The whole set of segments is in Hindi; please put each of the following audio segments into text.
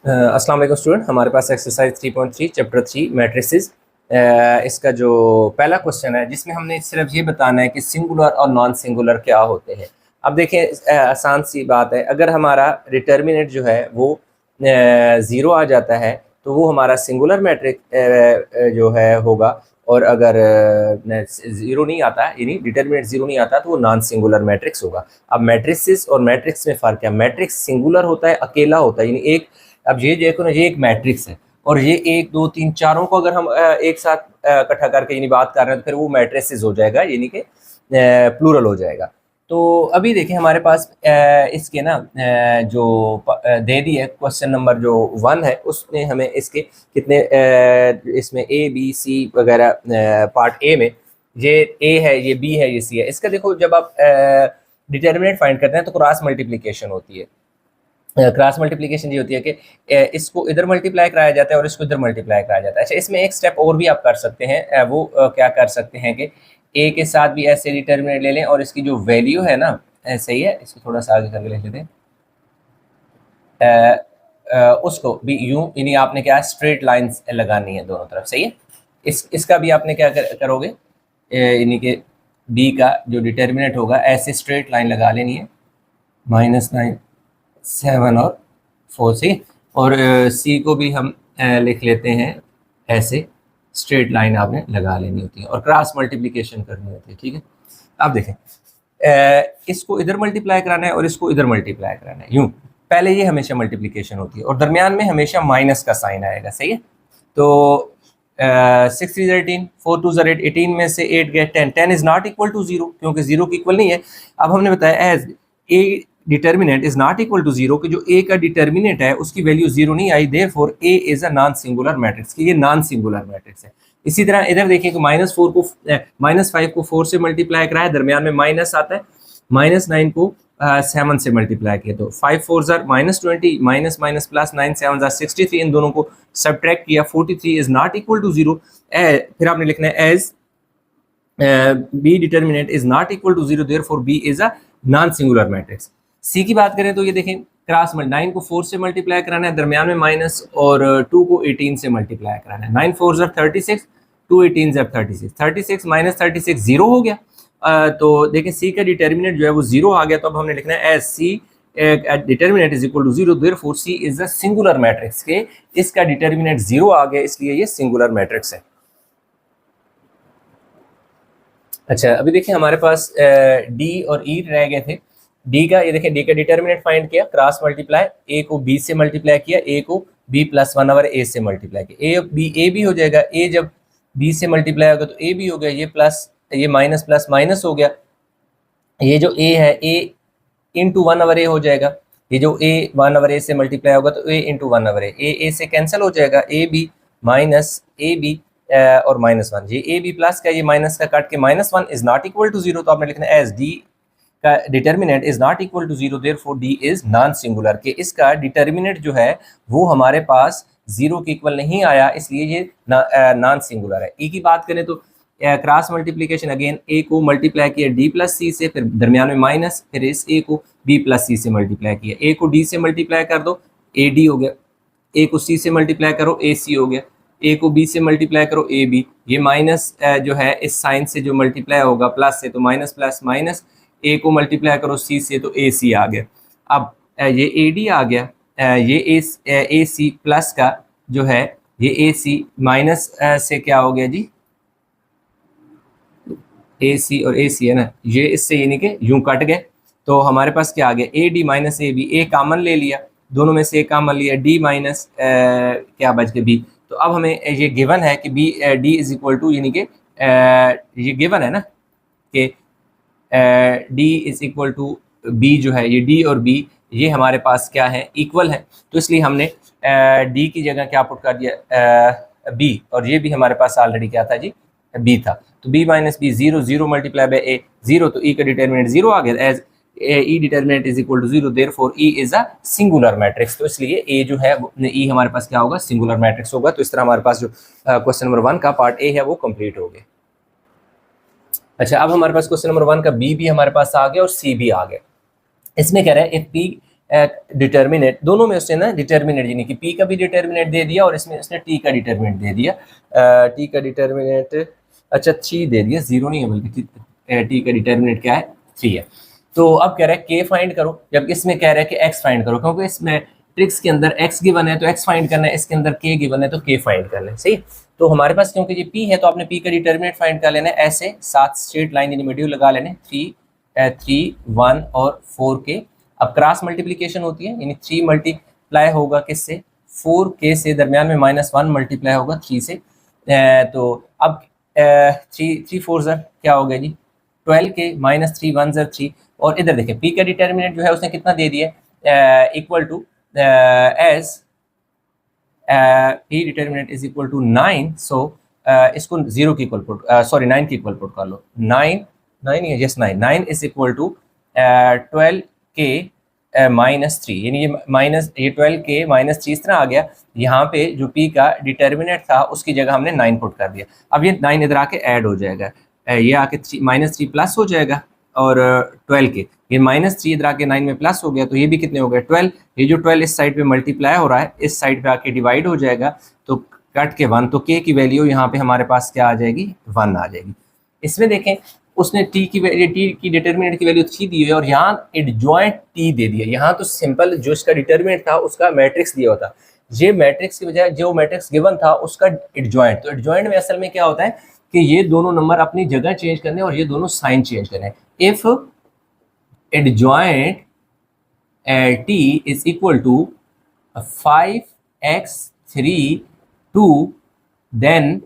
अस्सलाम वालेकुम स्टूडेंट, हमारे पास एक्सरसाइज 3.3 चैप्टर 3 मैट्रिसेस। इसका जो पहला क्वेश्चन है जिसमें हमने सिर्फ ये बताना है कि सिंगुलर और नॉन सिंगुलर क्या होते हैं। अब देखें, आसान सी बात है। अगर हमारा डिटर्मिनेंट जो है वो ज़ीरो आ जाता है तो वो हमारा सिंगुलर मैट्रिक जो है होगा, और अगर ज़ीरो नहीं आता, यानी डिटर्मिनेंट ज़ीरो नहीं आता, तो वो नॉन सिंगुलर मैट्रिक्स होगा। अब मैट्रिसेस और मैट्रिक्स में फ़र्क है। मैट्रिक्स सिंगुलर होता है, अकेला होता है, यानी एक। अब ये देखो ना, ये एक मैट्रिक्स है और ये एक दो तीन चारों को अगर हम एक साथ इकट्ठा करके यानी बात कर रहे हैं तो फिर वो मैट्रिसेस हो जाएगा, यानी कि प्लूरल हो जाएगा। तो अभी देखें हमारे पास इसके ना जो दे दी है क्वेश्चन नंबर जो 1 है, उसमें हमें इसके कितने इसमें ए बी सी वगैरह, पार्ट ए में ये ए है, ये बी है, ये सी है। इसका देखो, जब आप डिटर्मिनेंट फाइंड करते हैं तो क्रॉस मल्टीप्लिकेशन होती है। क्रॉस मल्टीप्लिकेशन ये होती है कि इसको इधर मल्टीप्लाई कराया जाता है और इसको इधर मल्टीप्लाई कराया जाता है। अच्छा, इसमें एक स्टेप और भी आप कर सकते हैं। वो क्या कर सकते हैं कि ए के साथ भी ऐसे डिटर्मिनेंट ले लें और इसकी जो वैल्यू है ना, ऐसे ही है, इसको थोड़ा सा आगे करके लिख लेते हैं। उसको भी यूं, यानी आपने क्या स्ट्रेट लाइंस लगानी है दोनों तरफ। सही है। इसका भी आपने क्या करोगे, यानी कि बी का जो डिटर्मिनेंट होगा ऐसे स्ट्रेट लाइन लगा लेनी है, -9 7 और 4 से। और सी को भी हम लिख लेते हैं ऐसे, स्ट्रेट लाइन आपने लगा लेनी होती है और क्रॉस मल्टीप्लिकेशन करनी होती है। ठीक है। अब देखें, इसको इधर मल्टीप्लाई कराना है और इसको इधर मल्टीप्लाई कराना है। यूं पहले ये हमेशा मल्टीप्लिकेशन होती है और दरमियान में हमेशा माइनस का साइन आएगा। सही है। तो 6 3 18, 4 2 8, 18 में से 8 गए 10, 10 इज नॉट इक्वल टू 0, क्योंकि 0 की इक्वल नहीं है। अब हमने बताया as a determinant is not equal to 0, कि जो ए का डिटर्मिनेंट है उसकी वैल्यू 0 नहीं आई, therefore A is a non singular matrix, कि ये नॉन सिंगुलर मैट्रिक्स है। इसी तरह इधर देखिए कि -4 को -5 को 4 से मल्टीप्लाई कराया, दरमियान में माइनस आता है। -9 को 7 से मल्टीप्लाई किया तो 5 4 jar -20, minus minus plus 9 7 jar 63, इन दोनों को सब्ट्रैक्ट किया, 43 इज नॉट इक्वल टू 0। फिर आपने लिखना है as B determinant is not equal to 0, therefore B is a non singular matrix. C की बात करें तो ये देखें, क्रॉस 9 को 4 से मल्टीप्लाई कराना है, दरमियान में माइनस, और 2 को 18 से मल्टीप्लाई कराना है। 9 4 जार 36, 2 18 जार 36, 36 -36 0 हो गया। तो देखिए सी का डिटर्मिनेंट जो है वो 0 आ गया। तो अब हमने लिखना है as C determinant is equal to 0, therefore C is a singular matrix, के इसका डिटर्मिनेंट 0 आ गया, इसलिए ये सिंगुलर मैट्रिक्स है। अच्छा, अभी देखिए हमारे पास डी और ई रह गए थे। डी का ये देखिए, डी का डिटर्मिनेंट फाइंड किया, क्रॉस मल्टीप्लाई, ए को बी से मल्टीप्लाई किया, ए को बी प्लस 1 ओवर ए से मल्टीप्लाई किया। ए बी हो जाएगा, ए जब बी से मल्टीप्लाई होगा तो ए बी हो गया, ये प्लस, ये माइनस प्लस माइनस हो गया। ये जो ए है, ए इंटू 1 ओवर ए हो जाएगा। ये जो ए 1 ओवर ए से मल्टीप्लाई होगा तो ए इंटू 1 ओवर ए से कैंसिल हो जाएगा, A B minus A B और -1। ये ए बी प्लस का, ये माइनस का काट के -1 इज नॉट इक्वल टू 0। तो आपने लिखना है एज डी का determinant is not equal to 0, therefore D is non singular, के इसका डिटर्मिनेंट जो है वो हमारे पास 0 के इक्वल नहीं आया, इसलिए ये नॉन सिंगुलर है। ई की बात करें तो क्रॉस मल्टीप्लिकेशन, अगेन ए को मल्टीप्लाई किया डी प्लस सी से, फिर दरमियान में माइनस, फिर इस ए को बी प्लस सी से मल्टीप्लाई किया। ए को डी से मल्टीप्लाई कर दो, ए डी हो गया। ए को सी से मल्टीप्लाई करो, ए सी हो गया। ए को बी से मल्टीप्लाई करो, ए बी। ये माइनस जो है इस साइन से जो मल्टीप्लाई होगा प्लस से, तो माइनस प्लस माइनस, ए को मल्टीप्लाई करो सी से तो ए सी आ गया। अब ये ए डी आ गया, ये ए सी प्लस का जो है, ये ए सी माइनस से क्या हो गया जी, ए सी और ए सी है ना, ये इससे यानी कि यूं कट गए। तो हमारे पास क्या आ गया, A D minus A B, A common ले लिया, दोनों में से ए कामन लिया, डी माइनस क्या बच के बी। तो अब हमें ये गिवन है कि B D is equal to, यानी कि ये गिवन है ना कि D is equal to B, जो है ये डी और बी ये हमारे पास क्या है, इक्वल है। तो इसलिए हमने डी की जगह क्या पुट कर दिया, बी, और ये भी हमारे पास ऑलरेडी क्या था जी, बी था। तो B minus B 0, 0 multiply by A 0, तो ई का डिटर्मिनेंट 0 आ गया। As E determinant is equal to 0, therefore E is a singular matrix. तो इसलिए ए जो है ई हमारे पास क्या होगा, सिंगुलर मैट्रिक्स होगा। तो इस तरह हमारे पास जो क्वेश्चन नंबर 1 का पार्ट ए है वो कंप्लीट हो गया। अच्छा, अब हमारे पास क्वेश्चन नंबर 1 का बी भी हमारे पास आ गया और सी भी आ गया। इसमें कह रहा है इफ पी डिटर्मिनेट, दोनों में उसने ना डिटर्मिनेट यानी कि पी का भी डिटर्मिनेट दे दिया और इसमें उसने टी का डिटर्मिनेट दे दिया। टी का डिटर्मिनेट अच्छा 3 दे दिया, 0 नहीं है बल्कि टी का डिटर्मिनेट क्या है 3 है। तो अब कह रहा है के फाइंड करो, जब इसमें कह रहा है कि एक्स फाइंड करो, क्योंकि इस मैट्रिक्स के अंदर एक्स गिवन है तो एक्स फाइंड करना है, इसके अंदर के गिवन है तो के फाइंड करना है। सही, तो हमारे पास क्योंकि ये पी है तो आपने पी का डिटर्मिनेट फाइंड कर लेना है। ऐसे 7 स्ट्रेट लाइन इन मीडियो लगा लेने, 3 1 और 4 के। अब क्रॉस मल्टीप्लीकेशन होती है, यानी 3 मल्टीप्लाई होगा किससे 4 के से, दरमियान में -1 मल्टीप्लाई होगा 3 से। तो अब 3 4 ज़र क्या हो गया जी 12 के, -3 1 ज़र 3। और इधर देखें पी का डिटर्मिनेंट जो है उसने कितना दे दिया, equal to as P determinant is equal to 9। So इसको 0 की इक्वल पुट, सॉरी 9 की इक्वल पुट कर लो। 9 यस 9 इज इक्वल टू 12 के -3, यानी ये 12 के -3 इस तरह आ गया। यहाँ पे जो p का डिटर्मिनेंट था उसकी जगह हमने 9 पुट कर दिया। अब ये 9 इधर आके ऐड हो जाएगा, ये आके -3 प्लस हो जाएगा और 12 के ये -3 इधर आके 9 में प्लस हो गया, तो ये भी कितने हो गए 12। ये जो 12 इस साइड पे मल्टीप्लाई हो रहा है, इस साइड पे आके डिवाइड हो जाएगा, तो कट के 1, तो k की वैल्यू यहाँ पे हमारे पास क्या आ जाएगी 1 आ जाएगी। इसमें देखें उसने t की डिटर्मिनेंट की वैल्यू 3 दी है और यहाँ एडजॉइंट t दे दिया। यहाँ तो सिंपल जो इसका डिटर्मिनेंट था उसका मैट्रिक्स दिया होता, ये मैट्रिक्स की बजाय जो मैट्रिक्स गिवन था उसका एडजॉइंट। तो एडजॉइंट में असल में क्या होता है कि ये दोनों नंबर अपनी जगह चेंज करने और ये दोनों साइन चेंज करने। If adjoint t is equal to 5x3 2, then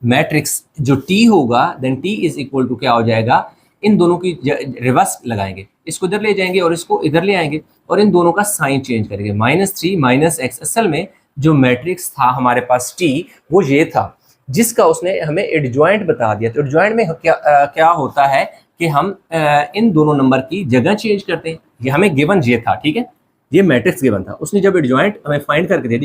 matrix जो t होगा then t is equal to क्या हो जाएगा, इन दोनों की रिवर्स लगाएंगे, इसको इधर ले जाएंगे और इसको इधर ले आएंगे और इन दोनों का साइन चेंज करेंगे। -3 - x, असल में जो मैट्रिक्स था हमारे पास t वो ये था जिसका उसने हमें एडजॉइंट बता दिया। तो एडजॉइंट में क्या होता है कि हम इन दोनों नंबर की जगह चेंज करते हैं। ये हमें गिवन ये था, ठीक है, ये मैट्रिक्स गिवन था, उसने जब एडजॉइंट हमें फाइंड करके दे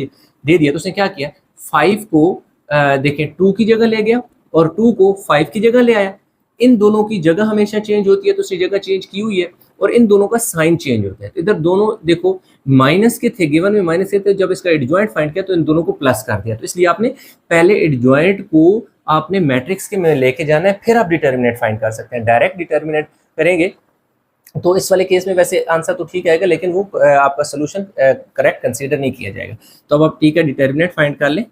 दिया तो उसने क्या किया 5 को देखें 2 की जगह ले गया और 2 को 5 की जगह ले आया। इन दोनों की जगह हमेशा चेंज होती है तो उसने जगह चेंज की हुई है और इन दोनों का साइन चेंज होता है। तो इधर दोनों देखो माइनस के थे, गिवन में माइनस के थे, जब इसका एडजॉइंट फाइंड किया तो इन दोनों को प्लस कर दिया। तो इसलिए आपने पहले एडजॉइंट को आपने मैट्रिक्स के में लेके जाना है, फिर आप डिटर्मिनेंट फाइंड कर सकते हैं। डायरेक्ट डिटर्मिनेंट करेंगे तो इस वाले केस में वैसे आंसर तो ठीक आएगा लेकिन वो आपका सोल्यूशन करेक्ट कंसीडर नहीं किया जाएगा। तो अब आप t का डिटर्मिनेंट फाइंड कर लें,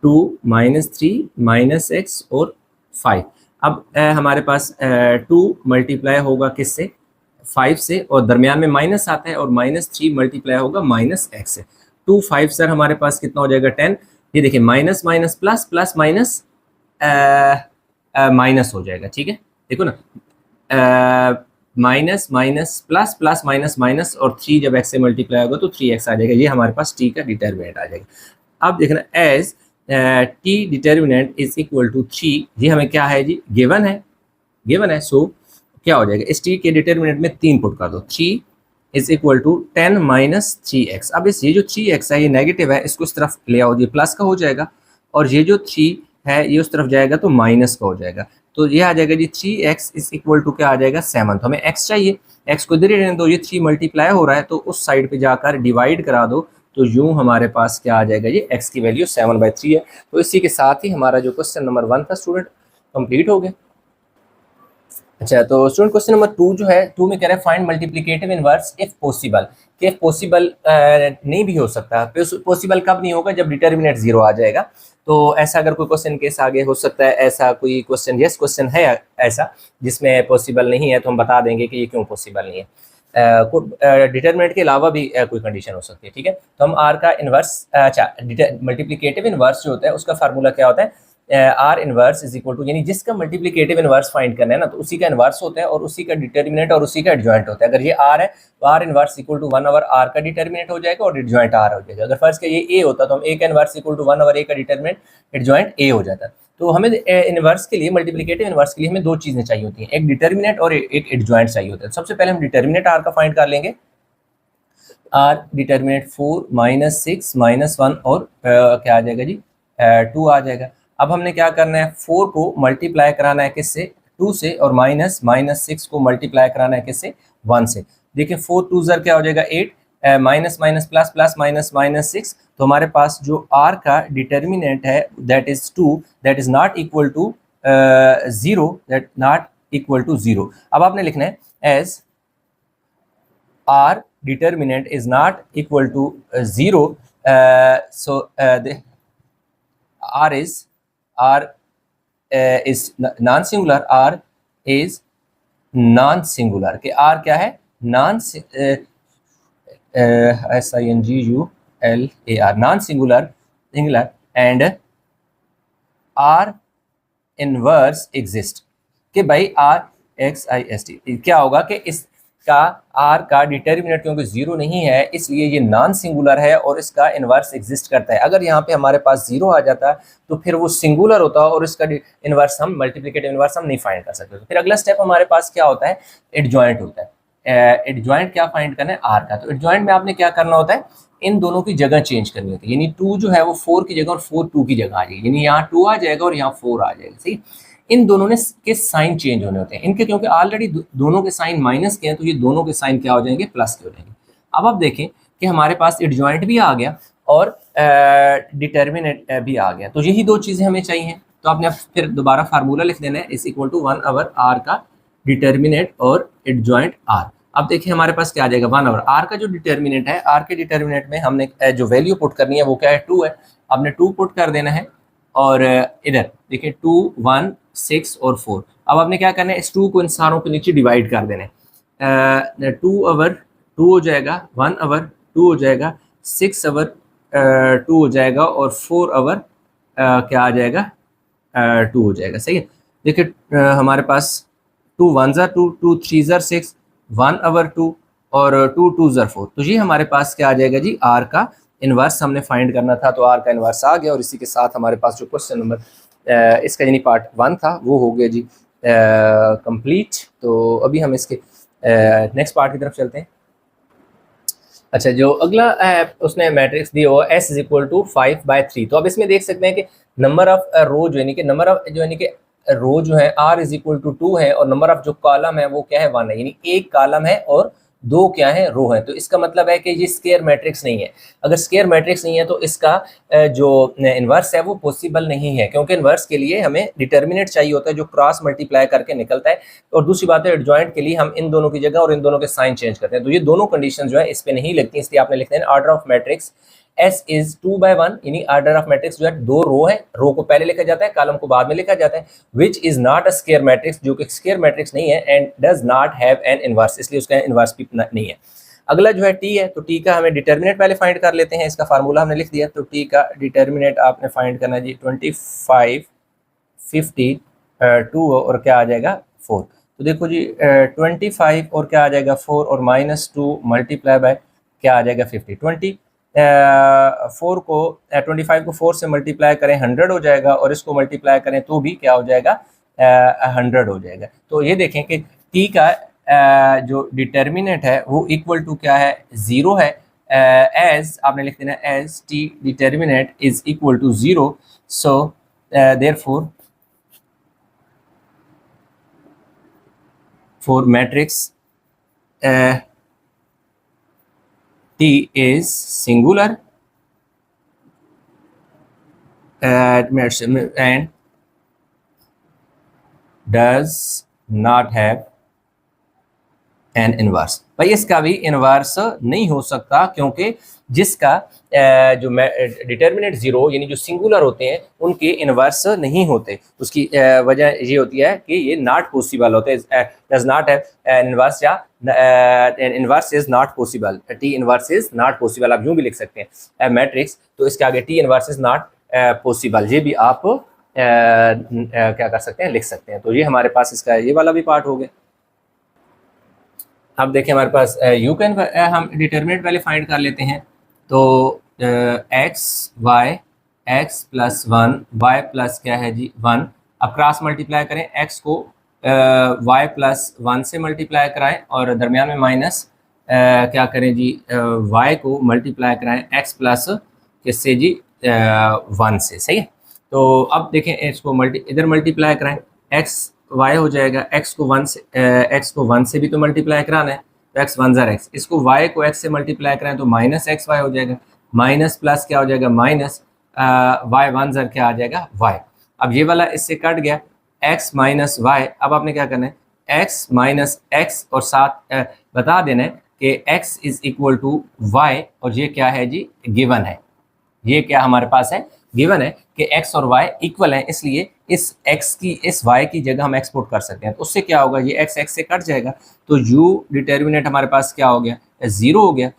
2 -3 -x और 5। अब हमारे पास 2 मल्टीप्लाई होगा किससे 5 से और दरमियान में माइनस आता है और -3 मल्टीप्लाई होगा -x से। 2 5 सर हमारे पास कितना हो जाएगा 10। ये देखिए minus minus plus plus minus minus हो जाएगा, ठीक है, देखो ना minus minus plus plus minus minus और 3 जब x से मल्टीप्लाई होगा तो 3x आ जाएगा। ये हमारे पास t का डिटर्मिनेंट आ जाएगा। अब देखना as t determinant is equal to 3, ये हमें क्या है जी गिवन है। सो क्या हो जाएगा इस t के डिटर्मिनेंट में 3 पुट कर दो, 3 इज इक्वल टू 10 - 3x। अब इस ये जो 3x है ये नेगेटिव है, इसको इस तरफ ले आओ, ये प्लस का हो जाएगा और ये जो 3 है ये उस तरफ जाएगा तो माइनस का हो जाएगा। तो ये आ जाएगा जी 3x इज इक्वल टू क्या आ जाएगा 7। तो हमें x चाहिए, x को इधर ही रहने दो, ये 3 मल्टीप्लाई हो रहा है तो उस साइड पे जाकर डिवाइड करा दो, तो यूं हमारे पास क्या आ जाएगा ये x की वैल्यू 7/3 है। तो इसी के साथ ही हमारा जो क्वेश्चन नंबर 1 था स्टूडेंट कंप्लीट हो गया। अच्छा, तो स्टूडेंट क्वेश्चन नंबर 2 जो है 2 में कह रहा है find multiplicative inverse if possible. कि इफ पॉसिबल नहीं भी हो सकता, पॉसिबल कब नहीं होगा जब डिटर्मिनेंट 0 आ जाएगा। तो ऐसा अगर कोई क्वेश्चन केस आगे हो सकता है, ऐसा कोई क्वेश्चन यस क्वेश्चन है ऐसा जिसमें पॉसिबल नहीं है तो हम बता देंगे कि ये क्यों पॉसिबल नहीं है। डिटर्मिनेंट के अलावा भी कोई कंडीशन हो सकती है, ठीक है। तो हम आर का इन्वर्स, अच्छा मल्टीप्लिकेटिव इन्वर्स जो होता है उसका फार्मूला क्या होता है, R inverse is equal to, यानी जिसका मल्टीप्लिकेटिव इनवर्स फाइंड करना है ना तो उसी का इनवर्स होता है और उसी का डिटर्मिनेंट और उसी का एडजॉइंट होता है। अगर ये आर है तो are inverse equal to 1/r का डिटर्मिनेंट हो जाएगा और एडजॉइंट आर हो जाएगा। अगर फर्स्ट ये ए होता तो हम ए का इनवर्स इक्वल टू 1/a का डिटर्मिनेंट एडजॉइंट ए हो जाता। तो हमें इनवर्स के लिए, मल्टीप्लिकेटिव इनवर्स के लिए हमें 2 चीजें चाहिए होती हैं, एक डिटर्मिनेंट और एक एडजॉइंट चाहिए होता है। सबसे पहले हम डिटर्मिनेंट आर का फाइंड कर लेंगे, आर डिटर्मिनेंट 4 - 6 - 1 और क्या आ जाएगा जी 2 आ जाएगा। अब हमने क्या करना है 4 को मल्टीप्लाई कराना है किससे 2 से और -6 को मल्टीप्लाई कराना है किससे 1 से। देखिए 4 टू ज़र क्या हो जाएगा 8, minus minus plus plus minus minus 6, तो हमारे पास जो r का डिटर्मिनेंट है that is 2, that is not equal to 0, that not equal to 0। अब आपने लिखना है as r determinant is not equal to 0, so the r is non-singular, r is non-singular कि r क्या है singular, non-singular singular and r inverse exist कि भाई r exist क्या होगा कि इसका r का डिटर्मिनेंट क्योंकि जीरो नहीं है इसलिए ये नॉन सिंगुलर है और इसका इन्वर्स एग्जिस्ट करता है। अगर यहाँ पे हमारे पास जीरो आ जाता तो फिर वो सिंगुलर होता और इसका इन्वर्स हम मल्टीप्लिकेटिव इन्वर्स हम नहीं फाइंड कर सकते। तो फिर अगला स्टेप हमारे पास क्या होता है, एडजॉइंट होता है। एडजॉइंट क्या फाइंड करना है, r का। तो एडजॉइंट में आपने क्या करना होता है, इन दोनों की जगह चेंज करनी होती है, यानी 2 जो है वो 4 की जगह और 4 2 की जगह आ जाएगी, यानी यहाँ 2 आ जाएगा और यहाँ 4 आ जाएगा। सही, इन दोनों ने के साइन चेंज होने होते हैं इनके, क्योंकि ऑलरेडी दोनों के साइन माइनस के हैं तो ये दोनों के साइन क्या हो जाएंगे, प्लस के हो जाएंगे। अब आप देखें कि हमारे पास एडजॉइंट भी आ गया और डिटर्मिनेंट भी आ गया, तो यही दो चीज़ें हमें चाहिए। तो आपने फिर दोबारा फार्मूला लिख देना है, is equal to 1 over r का डिटर्मिनेंट और एडजॉइंट r। अब देखिए हमारे पास क्या आ जाएगा, 1 ओवर r का जो डिटर्मिनेंट है, r के डिटर्मिनेंट में हमने जो वैल्यू पुट करनी है वो क्या है, 2 है। आपने 2 पुट कर देना है और इधर देखिए 2 1 6 और 4। अब आपने क्या करना है, इस 2 को इन सारों के नीचे डिवाइड कर देना है। 2 ओवर 2 हो जाएगा, 1 ओवर 2 हो जाएगा, 6 ओवर 2 हो जाएगा और 4 ओवर क्या आ जाएगा, 2 हो जाएगा। सही है, देखिए हमारे पास 2 1 ज़र 2, 2 3 ज़र 6, 1 ओवर 2 और 2 2 ज़र 4। तो ये हमारे पास क्या आ जाएगा जी, r का इन्वर्स हमने फाइंड करना था, तो r का इन्वर्स आ गया। और इसी के साथ हमारे पास जो क्वेश्चन नंबर इसका यानी पार्ट 1 था वो हो गया जी कंप्लीट। तो अभी हम इसके नेक्स्ट पार्ट की तरफ चलते हैं। अच्छा, जो अगला उसने मैट्रिक्स दी हो S इज इक्वल टू 5/3। तो अब इसमें देख सकते हैं कि नंबर ऑफ रो जो यानी कि नंबर ऑफ जो यानी कि रो जो है r इज इक्वल टू 2 है और नंबर ऑफ जो कॉलम है वो क्या है, 1 है, यानी एक कॉलम है और 2 क्या है, रो है। तो इसका मतलब है कि ये स्क्वायर मैट्रिक्स नहीं है। अगर स्क्वायर मैट्रिक्स नहीं है तो इसका जो इन्वर्स है वो पॉसिबल नहीं है, क्योंकि इन्वर्स के लिए हमें डिटर्मिनेंट चाहिए होता है जो क्रॉस मल्टीप्लाई करके निकलता है। और दूसरी बात है एडजॉइंट के लिए हम इन दोनों की जगह और इन दोनों के साइन चेंज करते हैं, तो ये दोनों कंडीशन जो है इस पे नहीं लगती, इसलिए आपने लिखते हैं order of matrix S is 2/1, यानी ऑर्डर ऑफ मैट्रिक्स जो है 2 रो है, रो को पहले लिखा जाता है, कॉलम को बाद में लिखा जाता है। Which is not a square matrix, जो कि स्क्वायर मैट्रिक्स नहीं है, and does not have an inverse, इसलिए उसका इनवर्स भी नहीं है। अगला जो है T है, तो T का हमें डिटर्मिनेंट पहले फाइंड कर लेते हैं, इसका फार्मूला हमने लिख दिया। तो T का डिटर्मिनेंट आपने फाइंड करना है जी 25 50 2 और क्या आ जाएगा 4। तो देखो जी 25 और क्या आ जाएगा 4 और -2 मल्टीप्लाई बाय क्या आ जाएगा 50। 25 को 4 से मल्टीप्लाई करें 100 हो जाएगा और इसको मल्टीप्लाई करें तो भी क्या हो जाएगा 100 हो जाएगा। तो ये देखें कि T का जो डिटर्मिनेंट है वो इक्वल टू क्या है, 0 है। एज आपने लिख देना as T determinant is equal to 0, so therefore for matrix T is singular and does not have an inverse। भाई इसका भी इनवर्स नहीं हो सकता, क्योंकि जिसका जो डिटर्मिनेंट 0 यानी जो सिंगुलर होते हैं उनके इनवर्स नहीं होते। उसकी वजह ये होती है कि ये नॉट पॉसिबल होते हैं, does not have an inverse या inverse is not possible, T inverse is not possible. आप यूँ भी लिख सकते हैं मैट्रिक्स, तो इसके आगे T inverse is not possible, ये भी आप क्या कर सकते हैं, लिख सकते हैं। तो ये हमारे पास इसका ये वाला भी पार्ट हो गया। अब देखिए हमारे पास यू कैन हम डिटर्मिनेंट पहले फाइंड कर लेते हैं। तो X Y X plus 1 Y plus क्या है जी 1। अब क्रॉस मल्टीप्लाई करें, एक्स को वाई प्लस 1 से मल्टीप्लाई कराएं और दरमियान में माइनस क्या करें जी वाई को मल्टीप्लाई कराएं एक्स प्लस किससे जी 1 से। सही है, तो अब देखें इसको इधर मल्टीप्लाई कराएं, एक्स वाई हो जाएगा, एक्स को 1 से भी तो मल्टीप्लाई कराना है, तो एक्स वन ज़र एक्स, इसको वाई को एक्स से मल्टीप्लाई करें तो माइनस एक्स वाई हो जाएगा, माइनस प्लस क्या हो जाएगा माइनस वाई वन ज़र क्या आ जाएगा वाई। अब ये वाला इससे कट गया, एक्स माइनस वाई। अब आपने क्या करना है एक्स माइनस एक्स और साथ बता देना है कि x is equal to Y, और ये क्या है जी गिवन है, ये क्या हमारे पास है गिवन है कि x और y इक्वल है, इसलिए इस x की इस y की जगह हम एक्सपोर्ट कर सकते हैं। तो उससे क्या होगा ये x से कट जाएगा, तो u डिटर्मिनेंट हमारे पास क्या हो गया ज़ीरो हो गया।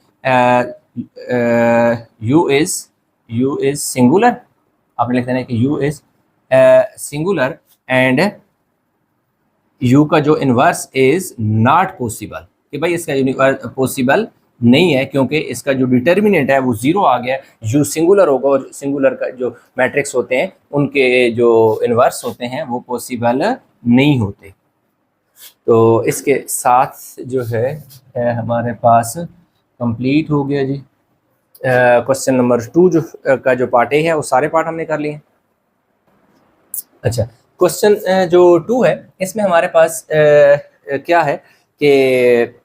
u इज सिंगुलर, आपने लिख देना है कि u is singular and u का जो इन्वर्स इज नॉट पॉसिबल, कि भाई इसका यूनिवर्स पॉसिबल नहीं है क्योंकि इसका जो डिटर्मिनेंट है वो ज़ीरो आ गया, यू सिंगुलर होगा और सिंगुलर का जो मैट्रिक्स होते हैं उनके जो इन्वर्स होते हैं वो पॉसिबल नहीं होते। तो इसके साथ जो है हमारे पास कंप्लीट हो गया जी क्वेश्चन नंबर 2 जो का जो पार्ट ए है वो सारे पार्ट हमने कर लिए। अच्छा, क्वेश्चन जो 2 है इसमें हमारे पास क्या है कि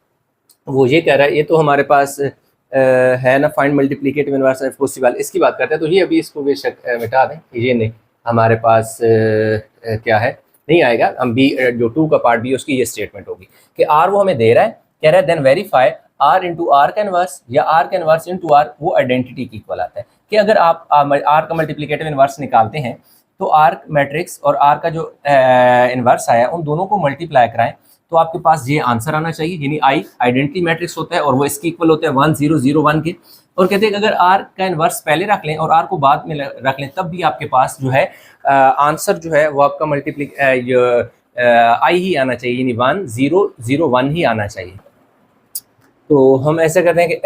वो ये कह रहा है, ये तो हमारे पास है ना find multiplicative inverse if possible, इसकी बात करते हैं। तो ये अभी इसको बेशक मिटा दें, ये नहीं हमारे पास क्या है नहीं आएगा। हम बी जो 2 का पार्ट बी उसकी ये स्टेटमेंट होगी कि आर वो हमें दे रहा है, कह रहा है then verify R into R का इनवर्स या आर का इनवर्स इंटू आर वो आइडेंटिटी की इक्वल आता है। कि अगर आप आर का मल्टीप्लिकेटिव इनवर्स निकालते हैं तो आर मैट्रिक्स और आर का जो इनवर्स आया उन दोनों को मल्टीप्लाई कराएं तो आपके पास ये आंसर आना चाहिए, यानी आई आइडेंटिटी मैट्रिक्स होता है और वो इसके इक्वल होते हैं 1 0 0 1 के। और कहते हैं कि अगर आर का इनवर्स पहले रख लें और आर को बाद में रख लें तब भी आपके पास जो है आंसर जो है वो आपका आई ही आना चाहिए, यानी 1 0 0 1 ही आना चाहिए। तो हम ऐसे करते हैं कि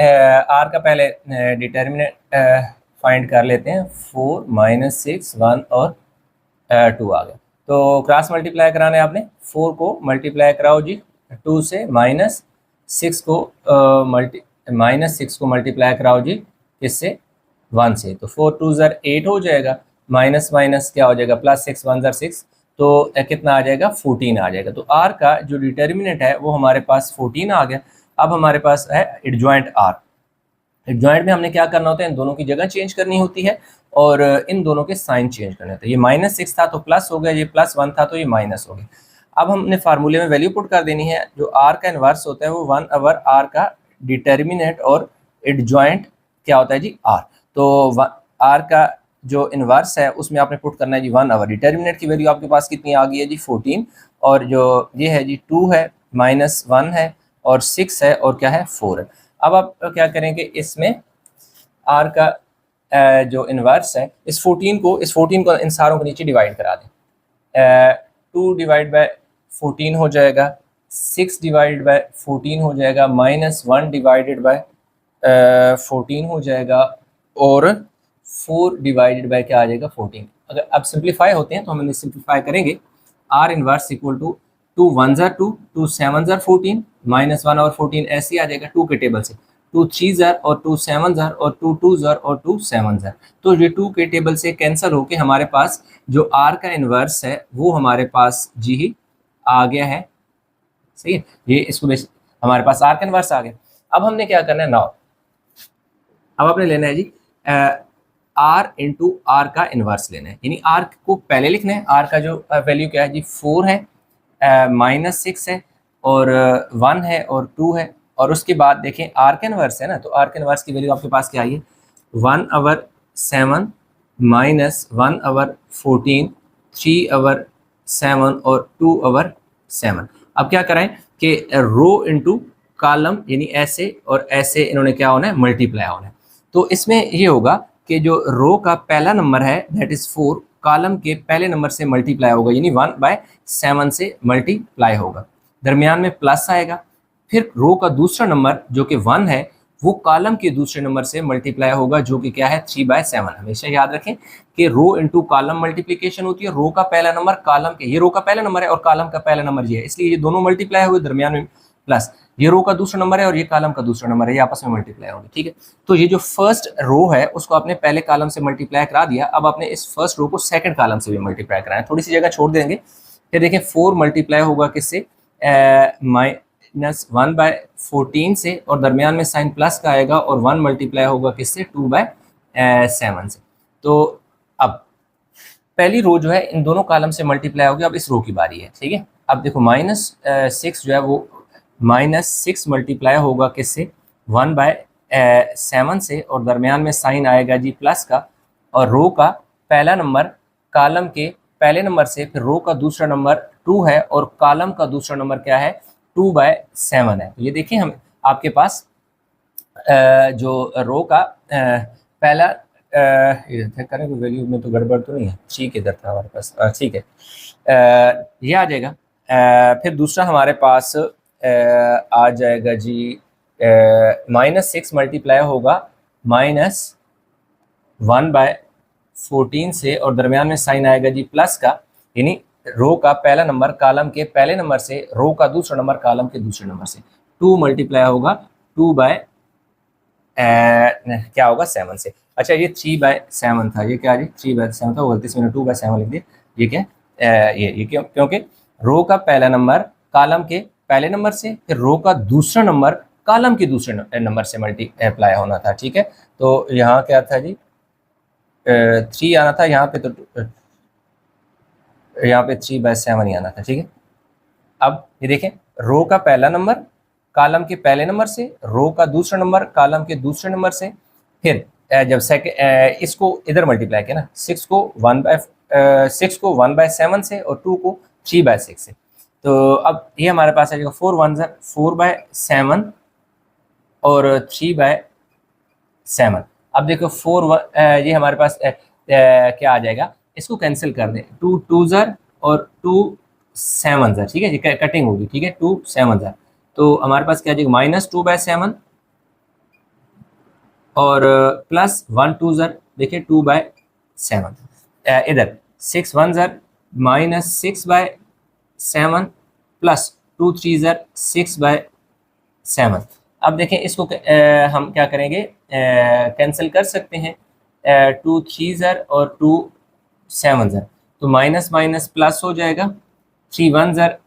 आर का पहले डिटर्मिनेंट फाइंड कर लेते हैं, 4 -6 1 और 2 आ गया। तो क्रॉस मल्टीप्लाई कराना है आपने, 4 को मल्टीप्लाई कराओ जी 2 से, -6 को मल्टीप्लाई कराओ जी किससे 1 से, तो 4 2 ज़र 8 हो जाएगा, माइनस माइनस क्या हो जाएगा प्लस 6 1 ज़र 6, तो कितना आ जाएगा 14 आ जाएगा। तो आर का जो डिटर्मिनेंट है वो हमारे पास 14 आ गया। अब हमारे पास है एडजॉइंट आर। एडजॉइंट में हमने क्या करना होता है, इन दोनों की जगह चेंज करनी होती है और इन दोनों के साइन चेंज करने होते हैं। ये -6 था तो प्लस हो गया, ये +1 था तो ये माइनस हो गया। अब हमने फार्मूले में वैल्यू पुट कर देनी है, जो आर का इन्वर्स होता है वो 1 आर का डिटर्मिनेंट और एडजॉइंट क्या होता है जी आर। तो आर का जो इन्वर्स है उसमें आपने पुट करना है जी 1 डिटर्मिनेंट की वैल्यू आपके पास कितनी आ गई है जी 14, और जो ये है जी 2 है -1 है और 6 है और क्या है 4 है। अब आप क्या करेंगे इसमें आर का जो इन्वर्स है इस 14 को इन सारों को नीचे डिवाइड करा दें। 2 डिवाइड बाय 14 हो जाएगा, 6 डिवाइड बाय 14 हो जाएगा, -1 डिवाइडेड बाय 14 हो जाएगा और 4 डिवाइडेड बाय क्या आ जाएगा 14। अगर अब सिंप्लीफाई होते हैं तो हम सिंप्लीफाई करेंगे, आर इन्वर्स इक्वल टू 2 1 ज़र 2 2 7 ज़र 14 -1 और 14 ऐसे आ जाएगा 2 के टेबल से, 2 3 ज़र और 2 7 ज़र और 2 2 ज़र और 2 7 ज़र। तो ये 2 के टेबल से कैंसिल होके हमारे पास जो आर का इन्वर्स है वो हमारे पास जी आ गया है, सही है। ये इसको हमारे पास आर का इन्वर्स आ गया। अब हमने क्या करना है नाउ, अब आपने लेना है जी आर इंटू आर का इन्वर्स लेना है, यानी आर को पहले लिखना है। आर का जो वैल्यू क्या है जी 4 है, -6 है और 1 है और 2 है, और उसके बाद देखें आर का इन्वर्स है ना, तो आर का इन्वर्स की वैल्यू आपके पास क्या आई है 1/7 -1/14 3/7 और 2/7। अब क्या करें कि रो इंटू कॉलम, यानी ऐसे और ऐसे इन्होंने क्या होना है मल्टीप्लाई होना है। तो इसमें ये होगा कि जो रो का पहला नंबर है दैट इज 4 कॉलम के पहले नंबर से मल्टीप्लाई होगा, यानी 1/7 से मल्टीप्लाई होगा, दरमियान में प्लस आएगा। फिर रो का दूसरा नंबर जो कि 1 है वो कॉलम के दूसरे नंबर से मल्टीप्लाई होगा जो कि क्या है 3/7। हमेशा याद रखें कि रो इंटू कॉलम मल्टीप्लिकेशन होती है, रो का पहला नंबर कॉलम के, ये रो का पहला नंबर है और कॉलम का पहला नंबर ये है, इसलिए ये दोनों मल्टीप्लाई हुए, दरमियान में प्लस, ये रो का दूसरा नंबर है और ये कॉलम का दूसरा नंबर है, ये आपस में मल्टीप्लाई होंगे, ठीक है। तो ये जो फर्स्ट रो है उसको आपने पहले कॉलम से मल्टीप्लाई करा दिया, अब आपने इस फर्स्ट रो को सेकंड कॉलम से भी मल्टीप्लाई कराया, थोड़ी सी जगह छोड़ देंगे। फिर देखें 4 मल्टीप्लाई होगा किससे 1/14 से और दरमियान में साइन प्लस का आएगा और 1 मल्टीप्लाई होगा किससे 2/7 से। तो अब पहली रो जो है इन दोनों कॉलम से मल्टीप्लाई होगी। अब इस रो की बारी है, ठीक है। अब देखो -6 जो है वो -6 मल्टीप्लाई होगा किससे 1/7 से और दरमियान में साइन आएगा जी प्लस का और रो का पहला नंबर कॉलम के पहले नंबर से, फिर रो का दूसरा नंबर 2 है और कॉलम का दूसरा नंबर क्या है 2/7 है। तो ये देखिए हम आपके पास जो रो का पहला चेक करें कोई वैल्यू में तो गड़बड़ तो नहीं है, ठीक है इधर था हमारे पास, ठीक है ये आ जाएगा। फिर दूसरा हमारे पास आ जाएगा जी -6 मल्टीप्लाई होगा -1/14 से और दरमियान में साइन आएगा जी प्लस का, यानी रो का पहला नंबर कॉलम के पहले नंबर से, रो का दूसरा नंबर कॉलम के दूसरे नंबर से। 2 मल्टीप्लाई होगा 2/क्या होगा 7 से। अच्छा ये 3/7 था, ये क्या जी 3/7 था, गलती से मैंने 2/7 लिख दिया। ये क्या ये क्यों, क्योंकि रो का पहला नंबर कॉलम के पहले नंबर से, फिर रो का दूसरा नंबर कॉलम के दूसरे नंबर से मल्टीप्लाई होना था, ठीक है। तो यहाँ क्या था जी 3 आना था, यहाँ पे तो यहाँ पे 3/7 ही आना था, ठीक है। अब ये देखें रो का पहला नंबर कॉलम के पहले नंबर से, रो का दूसरा नंबर कॉलम के दूसरे नंबर से, फिर जब सेकंड इसको इधर मल्टीप्लाई किया ना 6 को 1/7 से और 2 को 3/6 से। तो अब ये हमारे पास आ जाएगा 4 1 4/7 और 3/7। अब देखो ये हमारे पास क्या आ जाएगा, इसको कैंसिल कर दें 2 2 और 2 7, ठीक है, ये कटिंग होगी, ठीक है 2 7। तो हमारे पास क्या आ जाएगा -2/7 और प्लस 1 2 देखिए 2/7। इधर 6 1 -6/7 प्लस 2 3 6/7। अब देखें इसको हम क्या करेंगे कैंसिल कर सकते हैं 2 3 और 2 7, तो माइनस माइनस प्लस हो जाएगा, 3 1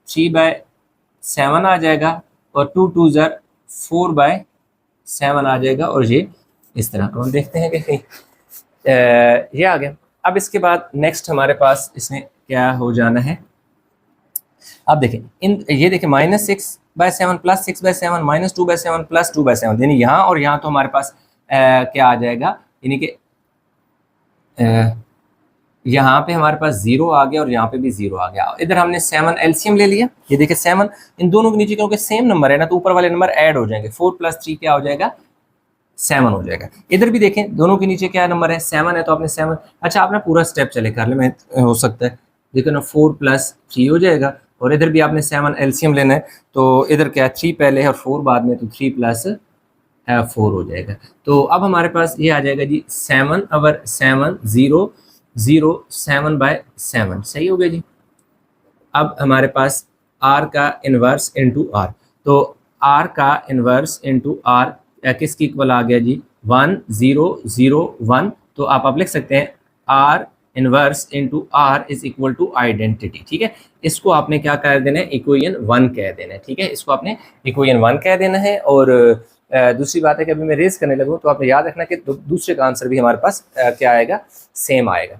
3/7 आ जाएगा और 2 2 4/7 आ जाएगा। और ये इस तरह हम देखते हैं कि ये आ गया। अब इसके बाद नेक्स्ट हमारे पास इसमें क्या हो जाना है, अब देखें ये देखें -6/7 प्लस 6/7 -2/7 प्लस 2/7, यानी यहाँ और यहाँ तो हमारे पास क्या आ जाएगा, यानी कि यहाँ पे हमारे पास 0 आ गया और यहाँ पे भी 0 आ गया। इधर हमने 7 एलसीएम ले लिया, ये देखिए 7 इन दोनों के नीचे क्योंकि सेम नंबर है ना तो ऊपर वाले नंबर ऐड हो जाएंगे, 4 + 3 क्या हो जाएगा 7 हो जाएगा। इधर भी देखें दोनों के नीचे क्या नंबर है 7 है, तो आपने 7, अच्छा आपने पूरा स्टेप चले कर ले, मैं हो सकता है देखो ना 4 + 3 हो जाएगा और इधर भी आपने 7 एलसीएम लेना है, तो इधर क्या 3 पहले है और 4 बाद में, तो 3 + 4 हो जाएगा। तो अब हमारे पास ये आ जाएगा जी 7 और 7 0 0 7/7, सही हो गया जी। अब हमारे पास r का इन्वर्स इंटू r, तो r का इन्वर्स इंटू r किसकी इक्वल आ गया जी 1 0 0 1, तो आप लिख सकते हैं r inverse into r is equal to identity, ठीक है। इसको आपने क्या कह देना है इक्वेशन 1 कह देना है, ठीक है, इसको आपने इक्वेशन 1 कह देना है। और दूसरी बात है कि अभी मैं रेस करने लगूँ तो आपने याद रखना कि दूसरे का आंसर भी हमारे पास क्या आएगा सेम आएगा।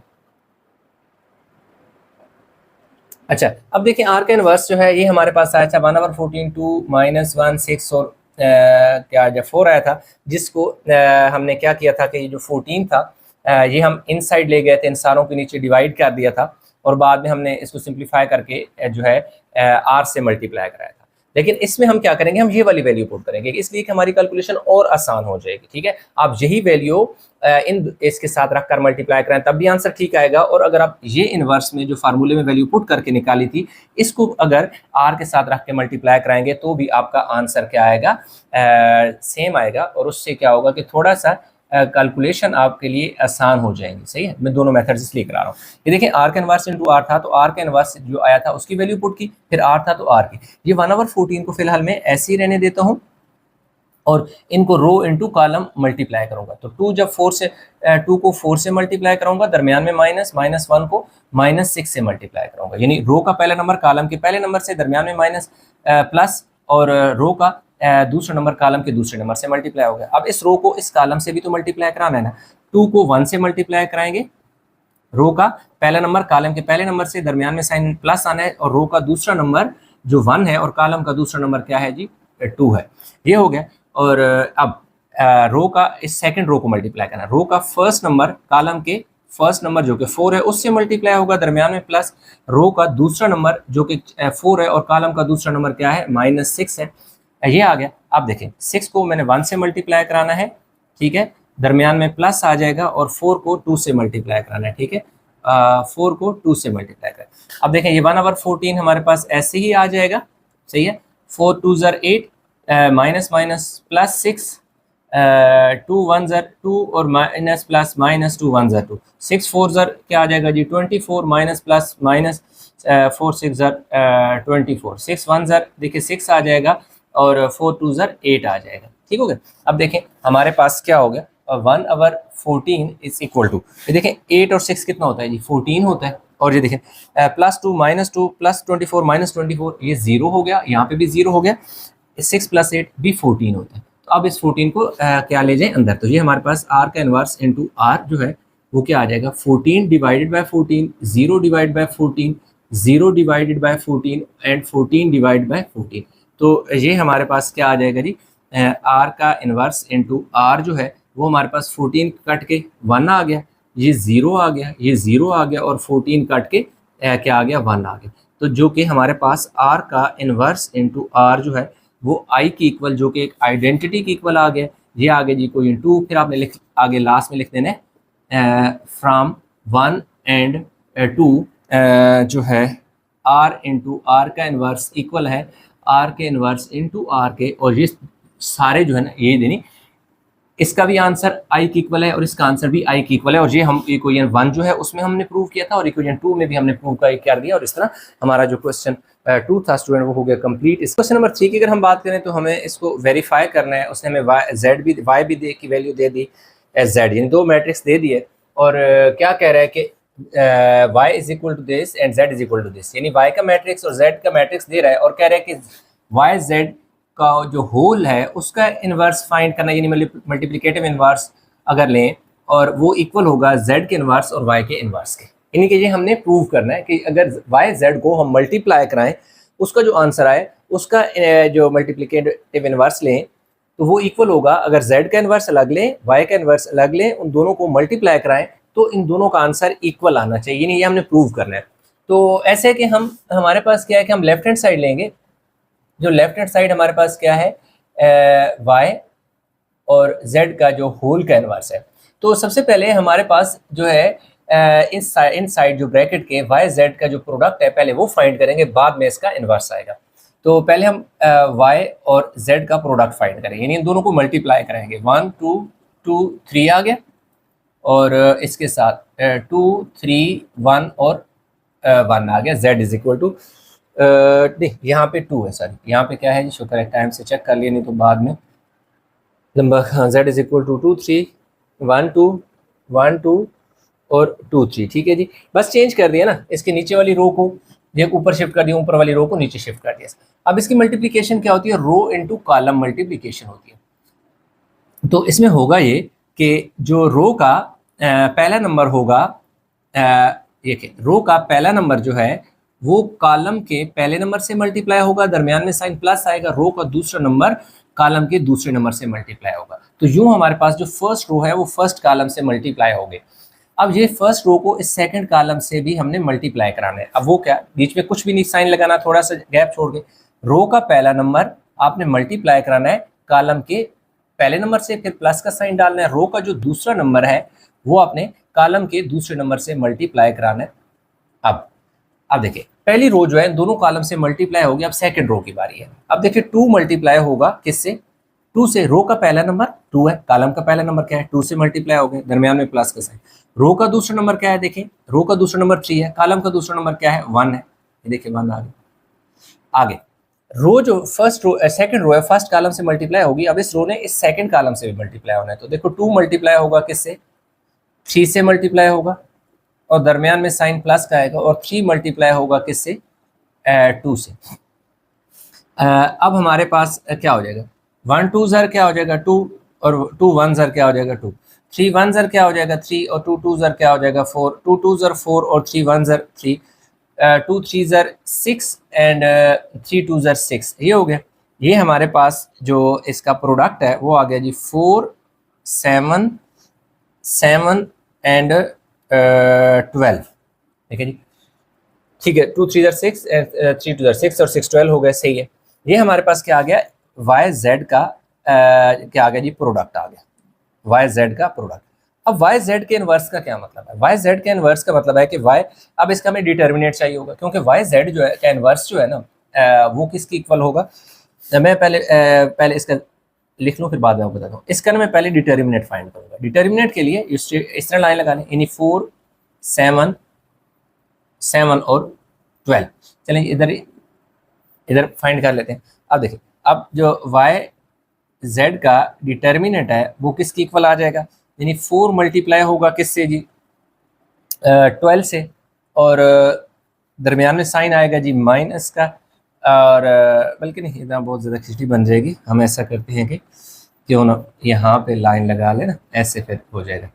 अच्छा अब देखिए r का इन्वर्स जो है ये हमारे पास आया था 1/14 2 -1 6 और क्या जब 4 आया था, जिसको हमने क्या किया था कि ये जो 14 था ये हम इन साइड ले गए थे, इन सारों के नीचे डिवाइड कर दिया था और बाद में हमने इसको सिंप्लीफाई करके जो है r से मल्टीप्लाई कराया था। लेकिन इसमें हम क्या करेंगे, हम ये वाली वैल्यू पुट करेंगे इसलिए कि हमारी कैलकुलेशन और आसान हो जाएगी, ठीक है। आप यही वैल्यू इन इसके साथ रखकर मल्टीप्लाई करें तब भी आंसर ठीक आएगा, और अगर आप ये इन्वर्स में जो फार्मूले में वैल्यू पुट करके निकाली थी इसको अगर r के साथ रख के मल्टीप्लाई कराएंगे तो भी आपका आंसर क्या आएगा सेम आएगा, और उससे क्या होगा कि थोड़ा सा कैलकुलेशन आपके लिए आसान हो जाएंगी। सही है, मैं दोनों मेथड्स इसलिए करा रहा हूँ। ये देखिए r का इन्वर्स इंटू r था, तो r का इन्वर्स जो आया था उसकी वैल्यू पुट की, फिर r था तो r की। ये 1/14 को फिलहाल मैं ऐसे ही रहने देता हूँ और इनको रो इंटू कॉलम मल्टीप्लाई करूंगा। तो 2 जब 4 से 2 को 4 से मल्टीप्लाई करूंगा, दरमियान में माइनस, -1 को -6 से मल्टीप्लाई करूंगा, यानी रो का पहला नंबर कॉलम के पहले नंबर से, दरमियान में माइनस प्लस और रो का दूसरा नंबर कालम के दूसरे नंबर से मल्टीप्लाई हो गया। अब इस रो को इस कालम से भी तो मल्टीप्लाई कराना है ना, 2 को 1 से मल्टीप्लाई कराएंगे, रो का पहला नंबर कालम के पहले नंबर से, दरमियान में साइन प्लस आना है, और रो का दूसरा नंबर जो 1 है और कालम का दूसरा नंबर क्या है जी 2 है। ये हो गया। और अब रो का इस सेकंड रो को मल्टीप्लाई करना, रो का फर्स्ट नंबर कालम के फर्स्ट नंबर जो कि 4 है उससे मल्टीप्लाई होगा, दरमियान में प्लस, रो का दूसरा नंबर जो कि 4 है और कालम का दूसरा नंबर क्या है -6 है। ये आ गया। अब देखें 6 को मैंने 1 से मल्टीप्लाई कराना है, ठीक है, दरमियान में प्लस आ जाएगा, और 4 को 2 से मल्टीप्लाई कराना है, ठीक है, 4 को 2 से मल्टीप्लाई करें। अब देखें ये 1/14 हमारे पास ऐसे ही आ जाएगा, सही है। 4 2 ज़र 8, माइनस माइनस प्लस 6, 2 1 ज़र 2 और माइनस प्लस माइनस 2 1 ज़र 2, 6 4 ज़र क्या आ जाएगा जी 24, माइनस प्लस माइनस 4 6 ज़र 24, 6 1 ज़र देखिए 6 आ जाएगा, और 4 2 ज़र 8 आ जाएगा, ठीक हो गया। अब देखें हमारे पास क्या हो गया, 1/14 इज इक्वल टू, ये देखें 8 और 6 कितना होता है जी 14 होता है, और ये देखें +2 -2 +24 -24 ये 0 हो गया, यहाँ पे भी 0 हो गया, 6 + 8 भी 14 होता है। तो अब इस 14 को क्या ले जाए अंदर, तो ये हमारे पास r का इनवर्स इंटू r जो है वो क्या आ जाएगा 14 divided by 14, 0 divide by 14, 0 divided by 14 and 14 divide by 14। तो ये हमारे पास क्या आ जाएगा जी r का इनवर्स इंटू r जो है वो हमारे पास 14 कट के 1 आ गया, ये 0 आ गया, ये 0 आ गया, और 14 कट के क्या आ गया 1 आ गया। तो जो कि हमारे पास r का इनवर्स इंटू r जो है वो i की इक्वल, जो कि एक आइडेंटिटी की इक्वल आ गया। ये आगे जी कोई इंटू, फिर आपने आगे लास्ट में लिख देना फ्रॉम 1 एंड 2 जो है r इंटू r का इनवर्स इक्वल है r के इनवर्स इंटू r के, और ये सारे जो है ना ये देनी, इसका भी आंसर i की इक्वल है और इसका आंसर भी i की इक्वल है, और ये हम इक्वेशन 1 जो है उसमें हमने प्रूव किया था, और इक्वेशन 2 में भी हमने प्रूव कर दिया, और इस तरह हमारा जो क्वेश्चन 2 था स्टूडेंट वो हो गया कंप्लीट। इस क्वेश्चन नंबर 3 की अगर हम बात करें तो हमें इसको वेरीफाई करना है। उसने हमें y भी दे की वैल्यू दे दी, z यानी 2 मैट्रिक्स दे दिए, और क्या कह रहा है कि y is equal to this and z is equal to this, यानी y का मैट्रिक्स और z का मैट्रिक्स दे रहा है, और कह रहा है कि y z का जो होल है उसका इन्वर्स फाइंड करना, यानी मल्टीप्लिकेटिव इन्वर्स अगर लें और वो इक्वल होगा z के इन्वर्स और y के इन्वर्स के, यानी कि ये हमने प्रूव करना है कि अगर y z को हम मल्टीप्लाई कराएं उसका जो आंसर आए उसका जो मल्टीप्लिकेटिव इन्वर्स लें तो वो इक्वल होगा, अगर z का इन्वर्स अलग लें y का इन्वर्स अलग लें, उन दोनों को मल्टीप्लाई कराएं तो इन दोनों का आंसर इक्वल आना चाहिए, यानी ये हमने प्रूव करना है। तो ऐसे है कि हमारे पास क्या है कि हम लेफ्ट हैंड साइड लेंगे, जो लेफ्ट हैंड साइड हमारे पास क्या है y और z का जो होल का इनवर्स है। तो सबसे पहले हमारे पास जो है इन साइड जो ब्रैकेट के y z का जो प्रोडक्ट है पहले वो फाइंड करेंगे, बाद में इसका इनवर्स आएगा। तो पहले हम y और z का प्रोडक्ट फाइंड करेंगे, यानी इन दोनों को मल्टीप्लाई करेंगे, 1 2 2 3 आ गया, और इसके साथ 2 3 1 और 1 आ गया, z इज इक्वल टू नहीं यहाँ पे 2 है, सॉरी यहाँ पे क्या है जी, शुक्र है टाइम से चेक कर लिया, नहीं तो बाद में लंबा। हाँ z इज इक्वल टू 2 3 1 2 1 2 और 2 3, ठीक है जी। बस चेंज कर दिया ना, इसके नीचे वाली रो को ये ऊपर शिफ्ट कर दिया, ऊपर वाली रो को नीचे शिफ्ट कर दिया। अब इसकी मल्टीप्लिकेशन क्या होती है, रो इंटू कॉलम मल्टीप्लिकेशन होती है। तो इसमें होगा ये कि जो रो का पहला नंबर होगा, ये रो का पहला नंबर जो है वो कॉलम के पहले नंबर से मल्टीप्लाई होगा, दरमियान में साइन प्लस आएगा, रो का दूसरा नंबर कॉलम के दूसरे नंबर से मल्टीप्लाई होगा। तो यूं हमारे पास जो फर्स्ट रो है वो फर्स्ट कॉलम से मल्टीप्लाई हो गई। अब ये फर्स्ट रो को इस सेकंड कॉलम से भी हमने मल्टीप्लाई कराना है। अब वो क्या, बीच में कुछ भी नहीं साइन लगाना, थोड़ा सा गैप छोड़ के रो का पहला नंबर आपने मल्टीप्लाई कराना है कॉलम के पहले नंबर से, फिर प्लस का साइन डालना है। रो का जो दूसरा नंबर है वो आपने कॉलम के दूसरे नंबर से मल्टीप्लाई कराना है। अब देखिए पहली रो जो है दोनों कॉलम से मल्टीप्लाई होगी, अब सेकंड रो की बारी है। अब देखिए 2 मल्टीप्लाई होगा किससे, 2 से, रो का पहला नंबर 2 है, कॉलम का पहला नंबर क्या है 2 से मल्टीप्लाई हो गए, दरमियान में प्लस का साइन। रो का दूसरा नंबर क्या है, देखिए रो का दूसरा नंबर 3 है, कॉलम का दूसरा नंबर क्या है 1 है, ये देखिए 1 आगे रो जो फर्स्ट रो सेकंड रो है फर्स्ट कॉलम से मल्टीप्लाई होगी। अब इस रो ने इस सेकंड कॉलम से भी मल्टीप्लाई होना है, तो देखो 2 मल्टीप्लाई होगा किससे, 3 से मल्टीप्लाई होगा, और दरमियान में साइन प्लस का आएगा, और 3 मल्टीप्लाई होगा किससे 2 से। अब हमारे पास क्या हो जाएगा, 1 2 ज़र क्या हो जाएगा 2, और 2 1 ज़र क्या हो जाएगा 2, 3 1 ज़र क्या हो जाएगा 3, और 2 2 ज़र क्या हो जाएगा 4, 2 2 ज़र 4 और 3 1 ज़र 3, 2 3 ज़र 6 एंड 3 2 ज़र 6, ये हो गया। ये हमारे पास जो इसका प्रोडक्ट है वो आ गया जी 4 7 7 एंड 12, ठीक है जी। ठीक है, 2 3 ज़र 6 एंड 3 2 ज़र 6 और 6 12 हो गए, सही है। ये हमारे पास क्या आ गया, वाई जेड का क्या आ गया जी, प्रोडक्ट आ गया, वाई जेड का प्रोडक्ट। अब वाई जेड के इनवर्स का क्या मतलब है, वाई जेड के इनवर्स का मतलब है कि वाई, अब इसका हमें डिटर्मिनेट चाहिए होगा, क्योंकि वाई जेड जो है का इनवर्स जो है ना वो किसकी इक्वल होगा। मैं पहले इसका लिख लूँ, फिर बाद में आपको बताता हूँ। इसका ना मैं पहले डिटर्मिनेट फाइंड करूँगा। डिटर्मिनेट के लिए इस तरह लाइन लगा लें, यानी 4 7 7 और 12। चलें इधर फाइंड कर लेते हैं। अब देखिए, अब जो वाई जेड का डिटर्मिनेंट है वो किसकी इक्वल आ जाएगा, यानी 4 मल्टीप्लाई होगा किससे जी, 12 से, और दरमियान में साइन आएगा जी माइनस का, और बल्कि नहीं, इतना बहुत ज़्यादा खिचड़ी बन जाएगी। हम ऐसा करते हैं कि क्यों ना यहाँ पे लाइन लगा लेना, ऐसे फिर हो जाएगा।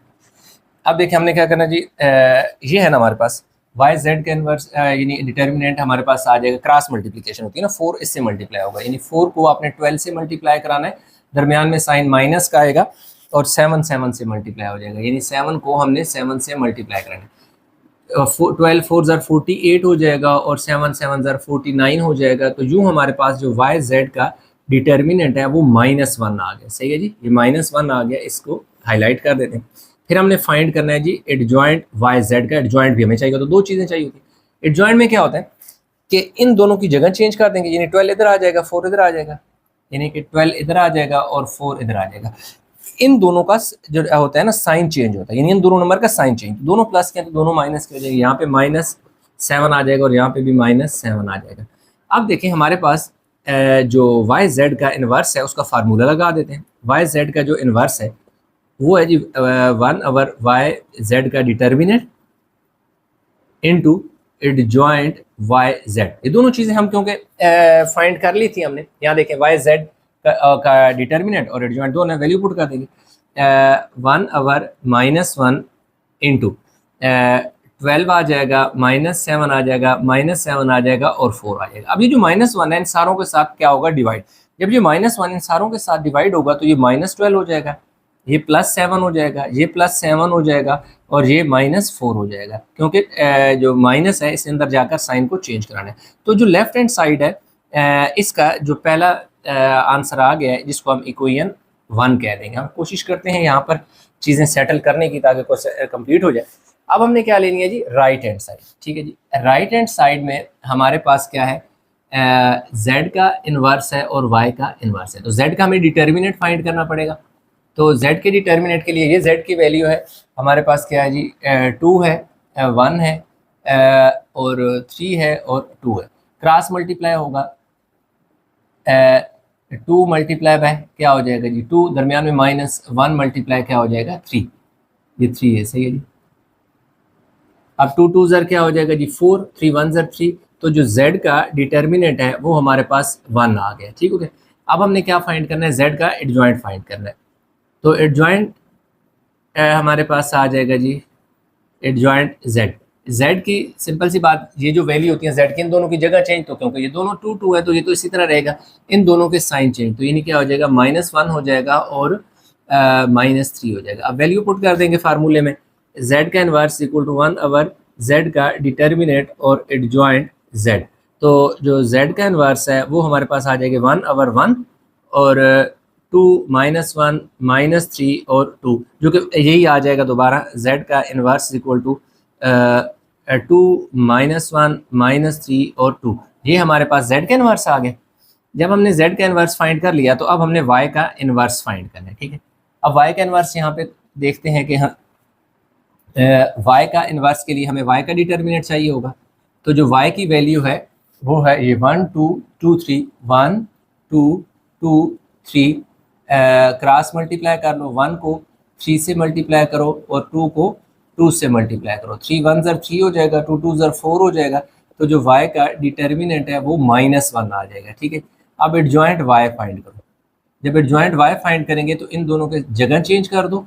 अब देखिए हमने क्या करना जी, ये है ना हमारे पास वाई जेड के इनवर्स, यानी डिटर्मिनेंट हमारे पास आ जाएगा, क्रॉस मल्टीप्लिकेशन होती है ना, 4 इससे मल्टीप्लाई होगा, यानी 4 को आपने 12 से मल्टीप्लाई कराना है, दरमियान में साइन माइनस का आएगा, और 7 7 से मल्टीप्लाई हो जाएगा, यानी 7 को हमने 7 से मल्टीप्लाई कराना है। 12 4 ज़र 48 हो जाएगा, और 7 7 ज़र 49 हो जाएगा। तो यूँ हमारे पास जो वाई जेड का डिटर्मिनेंट है वो -1 आ गया, सही है जी, ये -1 आ गया, इसको हाईलाइट कर देते हैं। फिर हमने फाइंड करना है जी एडजॉइंट वाई जेड का, एडजॉइंट भी हमें चाहिए, तो दो चीज़ें चाहिए होती है। एडजॉइंट में क्या होता है कि इन दोनों की जगह चेंज कर देंगे, यानी 12 इधर आ जाएगा, 4 इधर आ जाएगा, यानी कि 12 इधर आ जाएगा और 4 इधर आ जाएगा। इन दोनों का जो होता है ना साइन चेंज होता है, यानी इन दोनों नंबर का साइन चेंज, दोनों प्लस के हैं तो दोनों माइनस के हो जाएंगे, यहाँ पे -7 आ जाएगा और यहाँ पे भी -7 आ जाएगा। अब देखें हमारे पास जो वाई जेड का इन्वर्स है उसका फार्मूला लगा देते हैं। वाई जेड का जो इन्वर्स है वो है जी 1 ओवर वाई जेड का determinant into adjoint Y Z. ये दोनों चीज़ें हम क्योंकि फाइंड कर ली थी हमने, यहाँ देखें वाई जेड का डिटर्मिनेंट और एडजॉइंट दोनों वैल्यू पुट कर देंगे, 1 ओवर -1 इंटू 12 आ जाएगा, -7 आ जाएगा, -7 आ जाएगा और 4 आ जाएगा। अब ये जो -1 है इन सारों के साथ क्या होगा, डिवाइड। जब ये -1 इन सारों के साथ डिवाइड होगा तो ये -12 हो जाएगा, ये +7 हो जाएगा, ये +7 हो जाएगा और ये -4 हो जाएगा, क्योंकि जो माइनस है इसके अंदर जाकर साइन को चेंज कराना है। तो जो लेफ्ट हैंड साइड है इसका जो पहला आंसर आ गया है जिसको हम इक्वेशन 1 कह देंगे। हम कोशिश करते हैं यहाँ पर चीज़ें सेटल करने की ताकि कुछ कंप्लीट हो जाए। अब हमने क्या लेनी है जी, राइट हैंड साइड, ठीक है जी। राइट हैंड साइड में हमारे पास क्या है, जेड का इन्वर्स है और वाई का इन्वर्स है, तो जेड का हमें डिटर्मिनेंट फाइंड करना पड़ेगा। तो z के डिटर्मिनेंट के लिए ये z की वैल्यू है हमारे पास क्या है जी, 2 है, 1 है और 3 है और 2 है। क्रॉस मल्टीप्लाई होगा, 2 मल्टीप्लाई बाय क्या हो जाएगा जी 2, दरमियान में -1 मल्टीप्लाई क्या हो जाएगा 3, ये 3 है, सही है जी। अब 2 2 ज़र क्या हो जाएगा जी 4, 3 1 ज़र 3। तो जो z का डिटर्मिनेंट है वो हमारे पास 1 आ गया, ठीक हो गया। अब हमने क्या फाइंड करना है, z का एडजॉइंट फाइंड करना है। तो एडजॉइंट हमारे पास आ जाएगा जी एडजॉइंट z की सिंपल सी बात, ये जो वैल्यू होती है z की, इन दोनों की जगह चेंज, तो क्योंकि ये दोनों 2 2 है तो ये तो इसी तरह रहेगा, इन दोनों के साइन चेंज, तो यानी क्या हो जाएगा -1 हो जाएगा और -3 हो जाएगा। अब वैल्यू पुट कर देंगे फार्मूले में, z का inverse equal to 1 over z का डिटर्मिनेंट और एडजॉइंट z। तो जो z का इनवर्स है वो हमारे पास आ जाएगा 1 ओवर 1 और 2 -1 -3 और 2, जो कि यही आ जाएगा दोबारा, z का इनवर्स इक्वल टू 2 -1 -3 और 2, ये हमारे पास z का इनवर्स आ गया। जब हमने z का इनवर्स फाइंड कर लिया तो अब हमने y का इनवर्स फाइंड करना है, ठीक है। अब y का इनवर्स यहाँ पे देखते हैं कि हाँ y का इनवर्स के लिए हमें y का डिटर्मिनेंट चाहिए होगा। तो जो y की वैल्यू है वो है ये 1 2 2 3 1 2 2 3, क्रॉस मल्टीप्लाई कर लो, 1 को 3 से मल्टीप्लाई करो और 2 को 2 से मल्टीप्लाई करो, 3 1 ज़र 3 हो जाएगा, 2 2 ज़र 4 हो जाएगा। तो जो y का डिटर्मिनेंट है वो -1 आ जाएगा, ठीक है। अब एडजॉइंट y फाइंड करो। जब एडजॉइंट y फाइंड करेंगे तो इन दोनों के जगह चेंज कर दो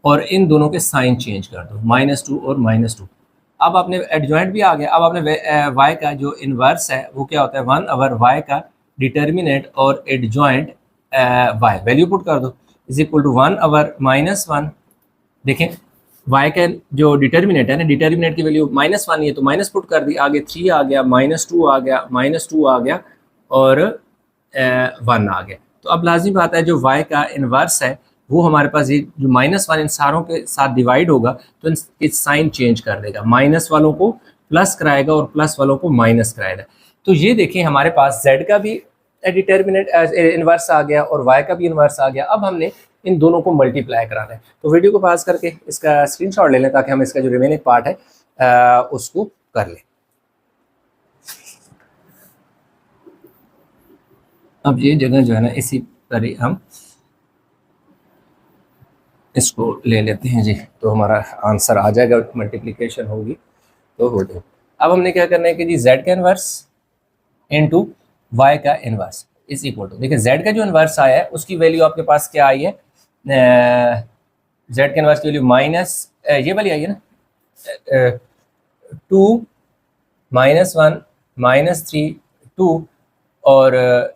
और इन दोनों के साइन चेंज कर दो, -2 और -2। अब आपने एडजॉइंट भी आ गया। अब आपने y का जो इन्वर्स है वो क्या होता है, 1/y का डिटर्मिनेंट और एडजॉइंट y वैल्यू पुट कर दो इज इक्वल टू 1/-1। देखें y का जो डिटर्मिनेंट है ना, डिटर्मिनेंट की वैल्यू -1 है तो माइनस पुट कर दी, आगे 3 आ गया, -2 आ गया, -2 आ गया और 1 आ गया। तो अब लाजिम बात है जो y का इन्वर्स है वो हमारे पास ये जो -1 इन सारों के साथ डिवाइड होगा तो इस साइन चेंज कर देगा, माइनस वालों को प्लस कराएगा और प्लस वालों को माइनस कराएगा। तो ये देखें हमारे पास z का भी डिटर्मिनेंट इन्वर्स आ गया और y का भी इन्वर्स आ गया। अब हमने इन दोनों को मल्टीप्लाई कराना है। तो वीडियो को पास करके इसका स्क्रीनशॉट ले लें ताकि हम इसका जो रिमेनिंग पार्ट है उसको कर लें। अब ये जगह जो है ना इसी पर ही हम इसको ले लेते हैं जी, तो हमारा आंसर आ जाएगा, मल्टीप्लिकेशन होगी तो हो जाए। अब हमने क्या करना है कि जी z का इन्वर्स इनटू y का इन्वर्स इज इक्वल टू, देखिए z का जो इन्वर्स आया है उसकी वैल्यू आपके पास क्या आई है, z का इन्वर्स की वैल्यू माइनस ये वाली आई है ना, 2 -1 -3 2 और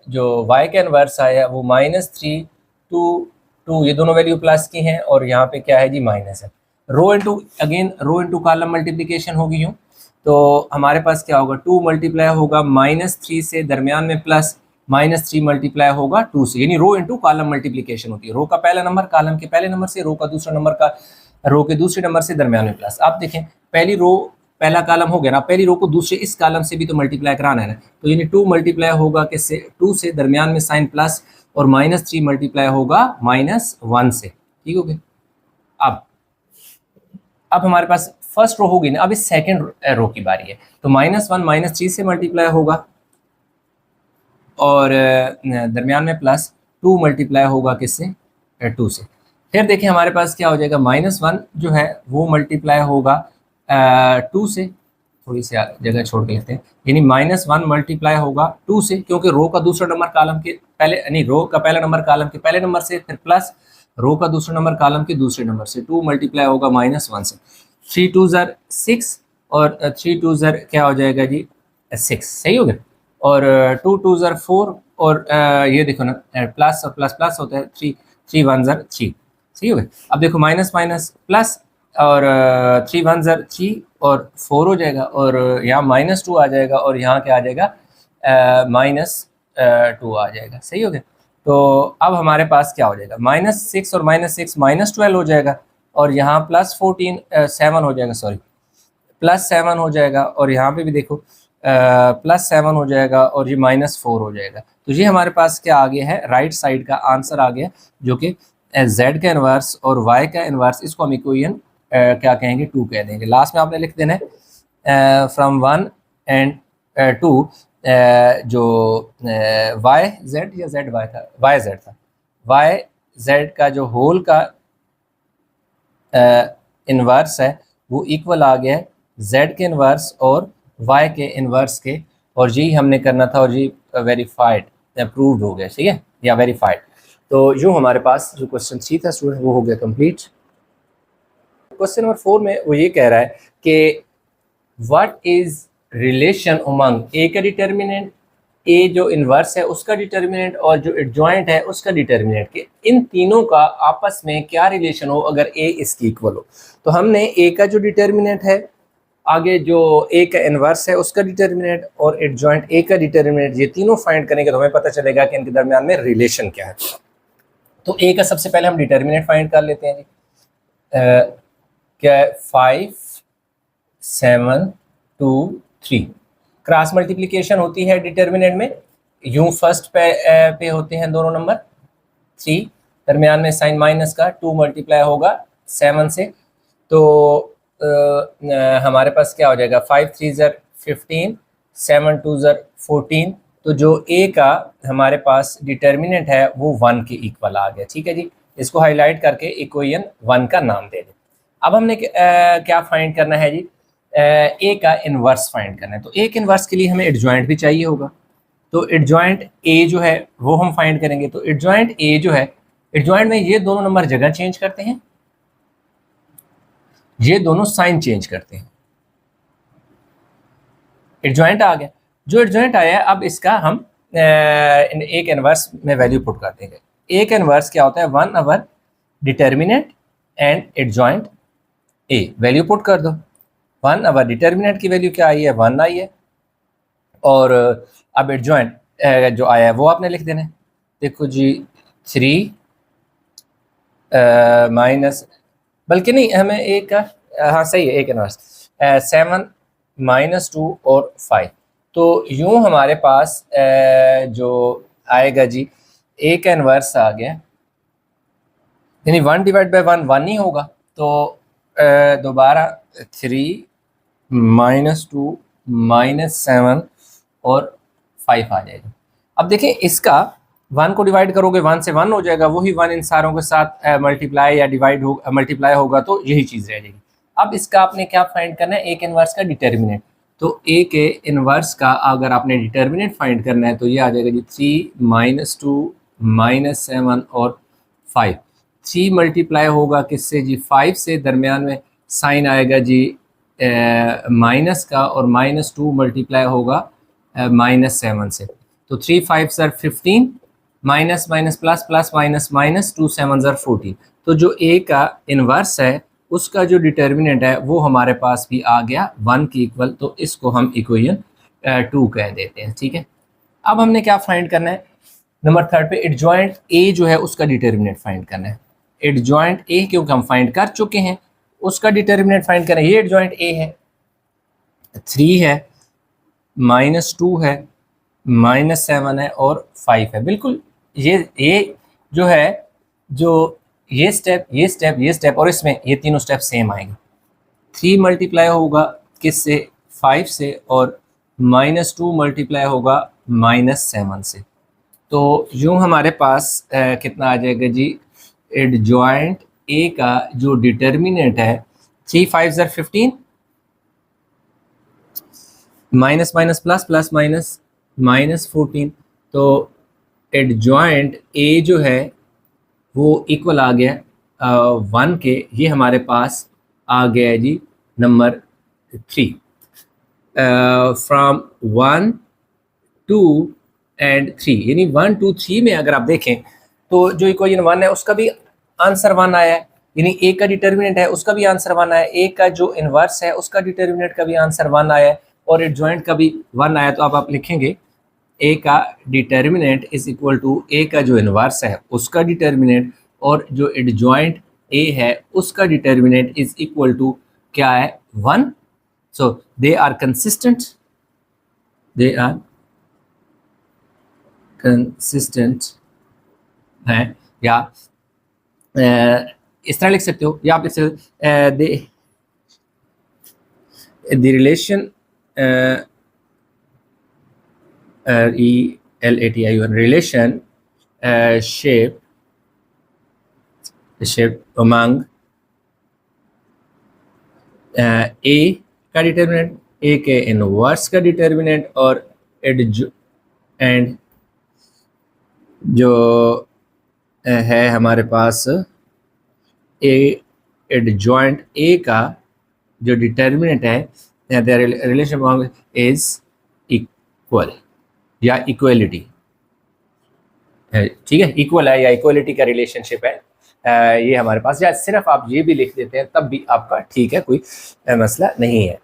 जो y का इन्वर्स आया वो -3 2 2, ये दोनों वैल्यू प्लस की हैं और यहाँ पे क्या है जी माइनस है। Rho into again rho into column multiplication होगी यूँ, तो हमारे पास क्या होगा 2 मल्टीप्लाई होगा -3 से, दरमियान में प्लस, -3 मल्टीप्लाई होगा 2 से, यानी रो इंटू कॉलम मल्टीप्लिकेशन होती है। रो का पहला नंबर कॉलम के पहले नंबर से, रो का दूसरा नंबर का रो के दूसरे नंबर से, दरमियान में प्लस। आप देखें पहली रो पहला कॉलम हो गया ना, पहली रो को दूसरे इस कॉलम से भी तो मल्टीप्लाई कराना है ना, तो यानी 2 मल्टीप्लाई होगा किससे, 2 से, दरमियान में साइन प्लस और -3 मल्टीप्लाई होगा -1 से, ठीक हो गया। अब हमारे पास फर्स्ट रो होगी ना, अब इस सेकंड रो की बारी है, तो -1 -3 से मल्टीप्लाई होगा और दरमियान में प्लस 2 मल्टीप्लाई होगा किससे, 2 से। फिर देखिए हमारे पास क्या हो जाएगा, -1 जो है वो मल्टीप्लाई होगा 2 से, थोड़ी सी जगह छोड़ के लेते हैं, यानी -1 मल्टीप्लाई होगा 2 से, क्योंकि रो का दूसरा नंबर कॉलम के पहले, यानी रो का पहला नंबर कॉलम के पहले नंबर से, फिर प्लस रो का दूसरा नंबर कॉलम के दूसरे नंबर से, 2 मल्टीप्लाई होगा -1 से। 3 2 6 और 3 2 क्या हो जाएगा जी 6, सही हो गया। और 2 2 4 और ये देखो ना प्लस और प्लस प्लस होता है, 3 3 1 3, सही हो गया। अब देखो माइनस माइनस प्लस और 3 1 3 और 4 हो जाएगा और यहाँ -2 आ जाएगा और यहाँ क्या आ जाएगा -2 आ जाएगा, सही हो गया। तो अब हमारे पास क्या हो जाएगा, -6 और -6 -12 हो जाएगा और यहाँ +14 7 हो जाएगा, सॉरी +7 हो जाएगा और यहाँ पे भी देखो +7 हो जाएगा और ये -4 हो जाएगा। तो ये हमारे पास क्या आ गया है, राइट साइड का आंसर आ गया, जो कि z का इन्वर्स और y का इन्वर्स, इसको हम इक्वेशन क्या कहेंगे 2 कह देंगे। लास्ट में आपने लिख देना है फ्रॉम 1 एंड 2 जो y z या z y था, y z था, y z का जो होल का इन्वर्स है वो इक्वल आ गया है z के इन्वर्स और y के इन्वर्स के, और यही हमने करना था और ये वेरीफाइड अप्रूव्ड हो गया, ठीक है, या वेरीफाइड। तो यूँ हमारे पास जो क्वेश्चन 3 था स्टूडेंट वो हो गया कंप्लीट। क्वेश्चन नंबर 4 में वो ये कह रहा है कि व्हाट इज रिलेशन अमंग ए का डिटर्मिनेंट, ए जो इन्वर्स है उसका डिटर्मिनेंट और जो एडजॉइंट है उसका डिटर्मिनेंट, के इन तीनों का आपस में क्या रिलेशन हो अगर ए इसकी इक्वल हो। तो हमने ए का जो डिटर्मिनेंट है, आगे जो ए का इन्वर्स है उसका डिटर्मिनेंट और एडजॉइंट ए का डिटर्मिनेंट, ये तीनों फाइंड करेंगे तो हमें पता चलेगा कि इनके दरमियान में रिलेशन क्या है। तो ए का सबसे पहले हम डिटर्मिनेंट फाइंड कर लेते हैं जी, क्या 5 7 2 3, क्रॉस मल्टीप्लिकेशन होती है डिटर्मिनेंट में, यूं फर्स्ट पे होते हैं दोनों नंबर 3, दरमियान में साइन माइनस का 2 मल्टीप्लाई होगा 7 से, तो हमारे पास क्या हो जाएगा 5 3 15 7 2 14, तो जो ए का हमारे पास डिटर्मिनेंट है वो 1 के इक्वल आ गया, ठीक है जी। इसको हाईलाइट करके इक्वेशन 1 का नाम दे दें। अब हमने क्या फाइंड करना है जी, ए का इन्वर्स फाइंड करना है। तो ए के इन्वर्स के लिए हमें एडजॉइंट भी चाहिए होगा, तो एडजॉइंट ए जो है वो हम फाइंड करेंगे। तो एडजॉइंट ए जो है, एडजॉइंट में ये दोनों नंबर जगह चेंज करते हैं, ये दोनों साइन चेंज करते हैं। एडजॉइंट आ गया। जो एडजॉइंट आया है, अब इसका हम एक इनवर्स में वैल्यू पुट कर देंगे। एक इनवर्स क्या होता है, 1 over determinant and adjoint A, value put कर दो। 1 ओवर डिटर्मिनेंट की वैल्यू क्या आई है, 1 आई है, और अब एडजॉइंट जो आया है वो आपने लिख देना है। देखो जी 3 माइनस, बल्कि नहीं हमें एक का, हाँ सही है, एक इनवर्स 7 -2 और 5। तो यूं हमारे पास जो आएगा जी एक इनवर्स आ गया, यानी 1 डिवाइड बाई 1 1 ही होगा। तो दोबारा 3 -2 -7 और 5 आ जाएगा। अब देखें इसका 1 को डिवाइड करोगे 1 से 1 हो जाएगा, वही 1 इन सारों के साथ मल्टीप्लाई या डिवाइड हो मल्टीप्लाई होगा, तो यही चीज़ रह जाएगी। अब इसका आपने क्या फाइंड करना है, एक इनवर्स का डिटर्मिनेंट। तो ए के इनवर्स का अगर आपने डिटर्मिनेंट फाइंड करना है तो ये आ जाएगा जी 3 -2 -7 और 5। 3 मल्टीप्लाई होगा किससे जी, 5 से, दरमियान में साइन आएगा जी माइनस का, और -2 मल्टीप्लाई होगा -7 से। तो 3 5 sir 15, minus minus plus plus minus minus, 2 7 sir 14। तो जो ए का इनवर्स है उसका जो डिटर्मिनेंट है वो हमारे पास भी आ गया 1 के इक्वल। तो इसको हम इक्वेशन 2 कह देते हैं, ठीक है। अब हमने क्या फाइंड करना है, नंबर 3 पे एडजॉइंट ए जो है उसका डिटर्मिनेंट फाइंड करना है। एडजॉइंट ए क्योंकि हम फाइंड कर चुके हैं, उसका डिटर्मिनेंट फाइंड करें। ये एडजॉइंट ए है, 3 है, -2 है, -7 है और 5 है। बिल्कुल ये जो है, जो ये स्टेप ये स्टेप ये स्टेप और इसमें ये तीनों स्टेप सेम आएंगे। 3 मल्टीप्लाई होगा किससे, 5 से, और -2 मल्टीप्लाई होगा -7 से। तो यूँ हमारे पास कितना आ जाएगा जी, एडजॉइंट ए का जो डिटर्मिनेंट है 3 5 ज़र 15, minus minus plus plus minus -14। तो एडजॉइंट ए जो है वो इक्वल आ गया 1 के। ये हमारे पास आ गया जी नंबर 3। फ्रॉम 1 2 एंड 3, यानी 1 2 3 में अगर आप देखें तो जो इक्वेशन 1 है उसका भी आंसर 1 आया है, यानी ए का डिटर्मिनेंट है उसका भी आंसर 1 आया है, ए का जो इनवर्स है उसका डिटर्मिनेंट का भी आंसर 1 आया है, और एडजॉइंट का भी 1 आया। तो अब आप लिखेंगे ए का डिटर्मिनेंट इज इक्वल टू ए का जो इनवर्स है उसका डिटर्मिनेंट, और जो एडजॉइंट ए है उसका डिटर्मिनेंट इज इक्वल टू क्या है, 1। So they are consistent, they are consistent है, या इस तरह लिख सकते हो, या आप लिख सकते हो the relation ELATION relation shape among A का डिटर्मिनेंट, A के इनवर्स का डिटर्मिनेंट, और एंड जो है हमारे पास ए एडजॉइंट ए का जो डिटर्मिनेंट है, रिलेशन अमंग इज इक्वल या इक्वलिटी है, ठीक है, इक्वल है या इक्वलिटी का रिलेशनशिप है ये हमारे पास। या सिर्फ आप ये भी लिख देते हैं तब भी आपका ठीक है, कोई मसला नहीं है।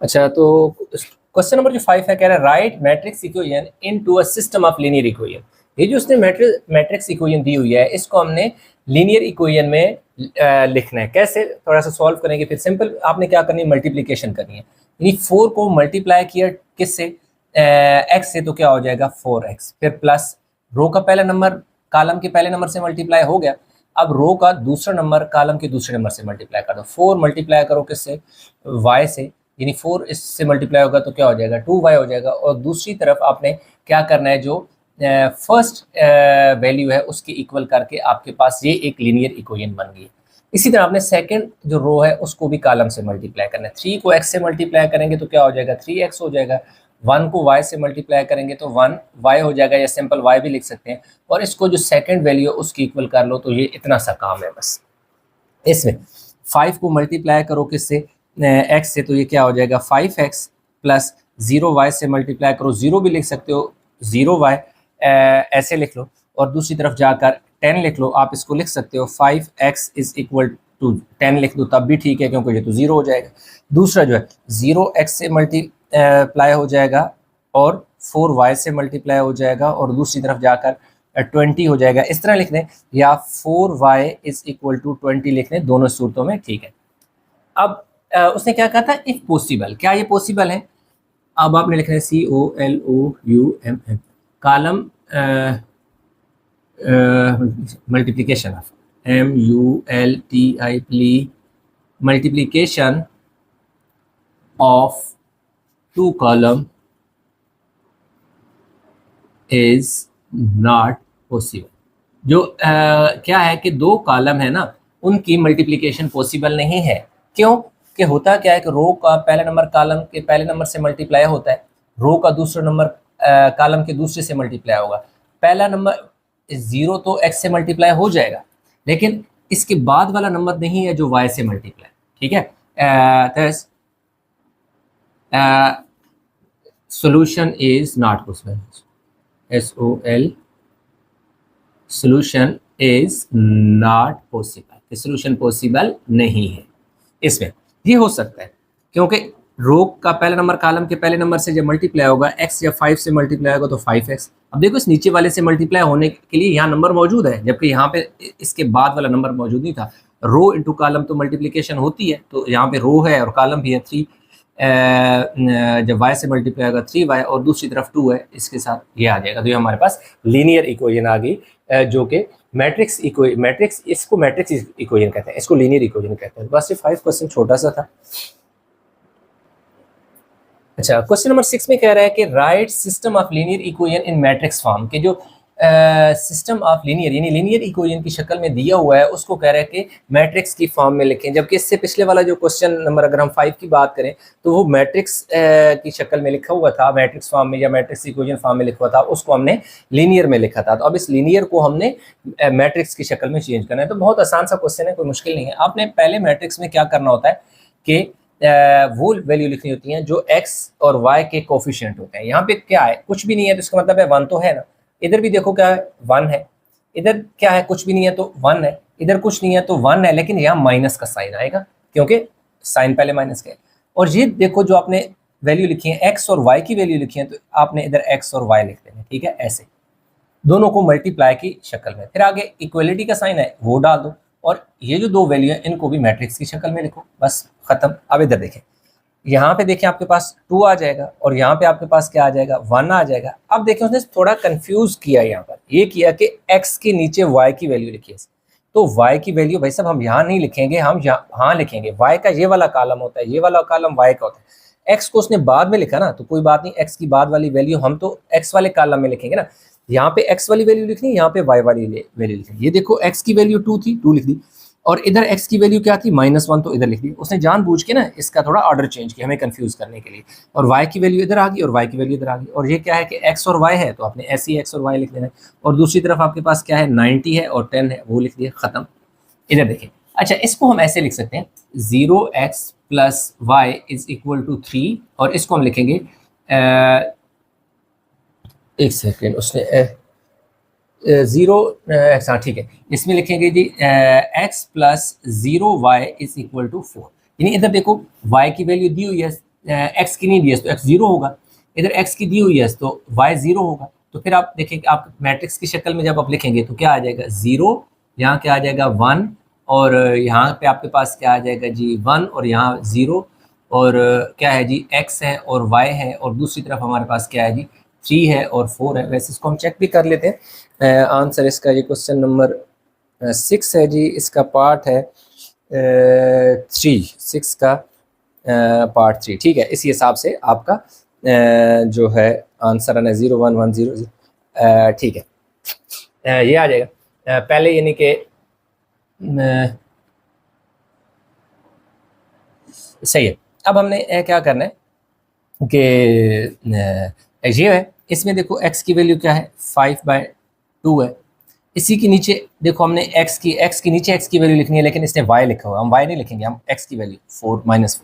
अच्छा, तो क्वेश्चन नंबर जो 5 है, कह रहा है right matrix equation into a system of linear equation. ये जो उसने मैट्रिक्स इक्वेशन दी हुई है इसको हमने लीनियर इक्वेशन में लिखना है। कैसे, थोड़ा सा सॉल्व करेंगे। फिर सिंपल आपने क्या करनी है, मल्टीप्लिकेशन करनी है, यानी 4 को मल्टीप्लाई किया किससे, एक्स से, तो क्या हो जाएगा 4x, फिर प्लस रो का पहला नंबर कॉलम के पहले नंबर से मल्टीप्लाई हो गया, अब रो का दूसरा नंबर कॉलम के दूसरे नंबर से मल्टीप्लाई कर दो। 4 मल्टीप्लाई करो किससे, y से, यानी 4 इससे मल्टीप्लाई होगा तो क्या हो जाएगा 2y हो जाएगा। और दूसरी तरफ आपने क्या करना है, जो फर्स्ट वैल्यू है उसके इक्वल करके आपके पास ये एक लीनियर इक्वेशन बन गई। इसी तरह आपने सेकंड जो रो है उसको भी कॉलम से मल्टीप्लाई करना है। 3 को x से मल्टीप्लाई करेंगे तो क्या हो जाएगा 3x हो जाएगा, 1 को y से मल्टीप्लाई करेंगे तो 1 y हो जाएगा, या सिंपल y भी लिख सकते हैं, और इसको जो सेकंड वैल्यू है उसकी इक्वल कर लो, तो ये इतना सा काम है बस। इसमें 5 को मल्टीप्लाई करो किससे, x से, तो ये क्या हो जाएगा 5x प्लस 0y से मल्टीप्लाई करो, 0 भी लिख सकते हो, 0y ऐसे लिख लो, और दूसरी तरफ जाकर 10 लिख लो, आप इसको लिख सकते हो 5x इज इक्वल टू 10 लिख दो तब भी ठीक है, क्योंकि ये तो 0 हो जाएगा। दूसरा जो है 0x से मल्टीप्लाई हो जाएगा और 4y से मल्टीप्लाई हो जाएगा, और दूसरी तरफ जाकर 20 हो जाएगा, इस तरह लिख दें, या 4y इज इक्वल टू 20 लिख दें, दोनों सूरतों में ठीक है। अब उसने क्या कहा था, इफ पॉसिबल, क्या ये पॉसिबल है? अब आपने लिखना है COLOUM, column multiplication of MULTI, multiplication of 2 column is not possible. जो क्या है कि 2 कॉलम है ना, उनकी मल्टीप्लिकेशन पॉसिबल नहीं है। क्यों? कि होता क्या है कि रो का पहला नंबर कॉलम के पहले नंबर से मल्टीप्लाई होता है, रो का दूसरा नंबर कॉलम के दूसरे से मल्टीप्लाई होगा। पहला नंबर 0 तो x से मल्टीप्लाई हो जाएगा, लेकिन इसके बाद वाला नंबर नहीं है जो y से मल्टीप्लाई, ठीक है। Solution is not possible, SOL, solution is not possible, solution possible नहीं है। इसमें ये हो सकता है क्योंकि रो का पहला नंबर कॉलम के पहले नंबर से जब मल्टीप्लाई होगा, x या 5 से मल्टीप्लाई होगा तो 5x। अब देखो इस नीचे वाले से मल्टीप्लाई होने के लिए यहाँ नंबर मौजूद है, जबकि यहाँ पे इसके बाद वाला नंबर मौजूद नहीं था। रो इंटू कॉलम तो मल्टीप्लिकेशन होती है, तो यहाँ पे रो है और कॉलम भी है 3, जब y से मल्टीप्लाई होगा 3y और दूसरी तरफ 2 है, इसके साथ ये आ जाएगा, तो ये हमारे पास लीनियर इक्वेशन आ गई, जो कि मैट्रिक्स इसको मैट्रिक्स इक्वेशन कहते हैं, इसको लीनियर इक्वेशन कहते हैं। बस ये 5% छोटा सा था। अच्छा, क्वेश्चन नंबर 6 में कह रहा है कि right system of linear equation in matrix form, के जो सिस्टम ऑफ लीनियर यानी लीनियर इक्वेशन की शक्ल में दिया हुआ है उसको कह रहा है कि मैट्रिक्स की फॉर्म में लिखें, जबकि इससे पिछले वाला जो क्वेश्चन नंबर अगर हम 5 की बात करें तो वो मैट्रिक्स की शक्ल में लिखा हुआ था, मैट्रिक्स फॉर्म में या मैट्रिक्स इक्वेशन फॉर्म में लिखा हुआ था, उसको हमने लीनियर में लिखा था। तो अब इस लीनियर को हमने मैट्रिक्स की शक्ल में चेंज करना है। तो बहुत आसान सा क्वेश्चन है, कोई मुश्किल नहीं है। आपने पहले मैट्रिक्स में क्या करना होता है कि वो वैल्यू लिखनी होती हैं जो x और y के कोफिशिएंट होते हैं। यहाँ पे क्या है, कुछ भी नहीं है तो इसका मतलब है 1 तो है ना। इधर भी देखो क्या है, 1 है, इधर क्या है, कुछ भी नहीं है तो 1 है, इधर कुछ नहीं है तो 1 है, लेकिन यहाँ माइनस का साइन आएगा क्योंकि साइन पहले माइनस का है। और ये देखो जो आपने वैल्यू लिखी है x और y की वैल्यू लिखी है, तो आपने इधर x और y लिख देना, ठीक है, ऐसे दोनों को मल्टीप्लाई की शक्ल में। फिर आगे इक्वलिटी का साइन है वो डाल दो, और ये जो 2 वैल्यू है इनको भी मैट्रिक्स की शक्ल में लिखो, बस खत्म। अब इधर देखें, यहाँ पे देखें आपके पास 2 आ जाएगा और यहाँ पे आपके पास क्या आ जाएगा, 1 आ जाएगा। अब देखें उसने थोड़ा कंफ्यूज किया, यहाँ पर ये किया कि x के नीचे y की वैल्यू लिखी है, तो y की वैल्यू भाई साहब हम यहाँ नहीं लिखेंगे, हम यहाँ लिखेंगे। y का ये वाला कॉलम होता है, ये वाला कॉलम y का होता है। x को उसने बाद में लिखा ना, तो कोई बात नहीं, x की बाद वाली वैल्यू हम तो x वाले कॉलम में लिखेंगे ना। यहाँ पे x वाली वैल्यू लिखनी, यहाँ पे y वाली वैल्यू लिखनी। ये देखो x की वैल्यू 2 थी, 2 लिख दी, और इधर x की वैल्यू क्या थी, -1, तो इधर लिख दी। उसने जानबूझ के ना इसका थोड़ा ऑर्डर चेंज किया हमें कंफ्यूज करने के लिए, और y की वैल्यू इधर आ गई और y की वैल्यू इधर आ गई। और ये क्या है कि x और y है, तो आपने ऐसे ही x और y लिख देना है। और दूसरी तरफ आपके पास क्या है, 90 है और 10 है, वो लिख दिया, खत्म। इधर देखें, अच्छा इसको हम ऐसे लिख सकते हैं 0x + y = 3, और इसको हम लिखेंगे एक सेकेंड, उसने 0 x, हाँ ठीक है, इसमें लिखेंगे जी x + 0y = 4। यानी इधर देखो y की वैल्यू दी हुई है, x की नहीं दी है तो x 0 होगा, इधर x की दी हुई है तो y 0 होगा। तो फिर आप देखेंगे आप मैट्रिक्स की शक्ल में जब आप लिखेंगे तो क्या आ जाएगा, 0, यहाँ क्या आ जाएगा 1, और यहाँ पे आपके पास क्या आ जाएगा जी 1, और यहाँ 0, और क्या है जी x है और y है, और दूसरी तरफ हमारे पास क्या है जी 3 है और 4 है। वैसे इसको हम चेक भी कर लेते हैं। आंसर इसका ये क्वेश्चन नंबर 6 है जी, इसका पार्ट है 6 का पार्ट 3, ठीक है। इसी हिसाब से आपका जो है आंसर है 01100, ठीक है, ये आ जाएगा पहले, यानी कि सही है। अब हमने क्या करना है, कि ये है, इसमें देखो x की वैल्यू क्या है 5/2 है। इसी के नीचे देखो हमने x की नीचे x की वैल्यू लिखनी है, लेकिन इसने y लिखा हुआ, हम y नहीं लिखेंगे, हम x की वैल्यू 4 -4,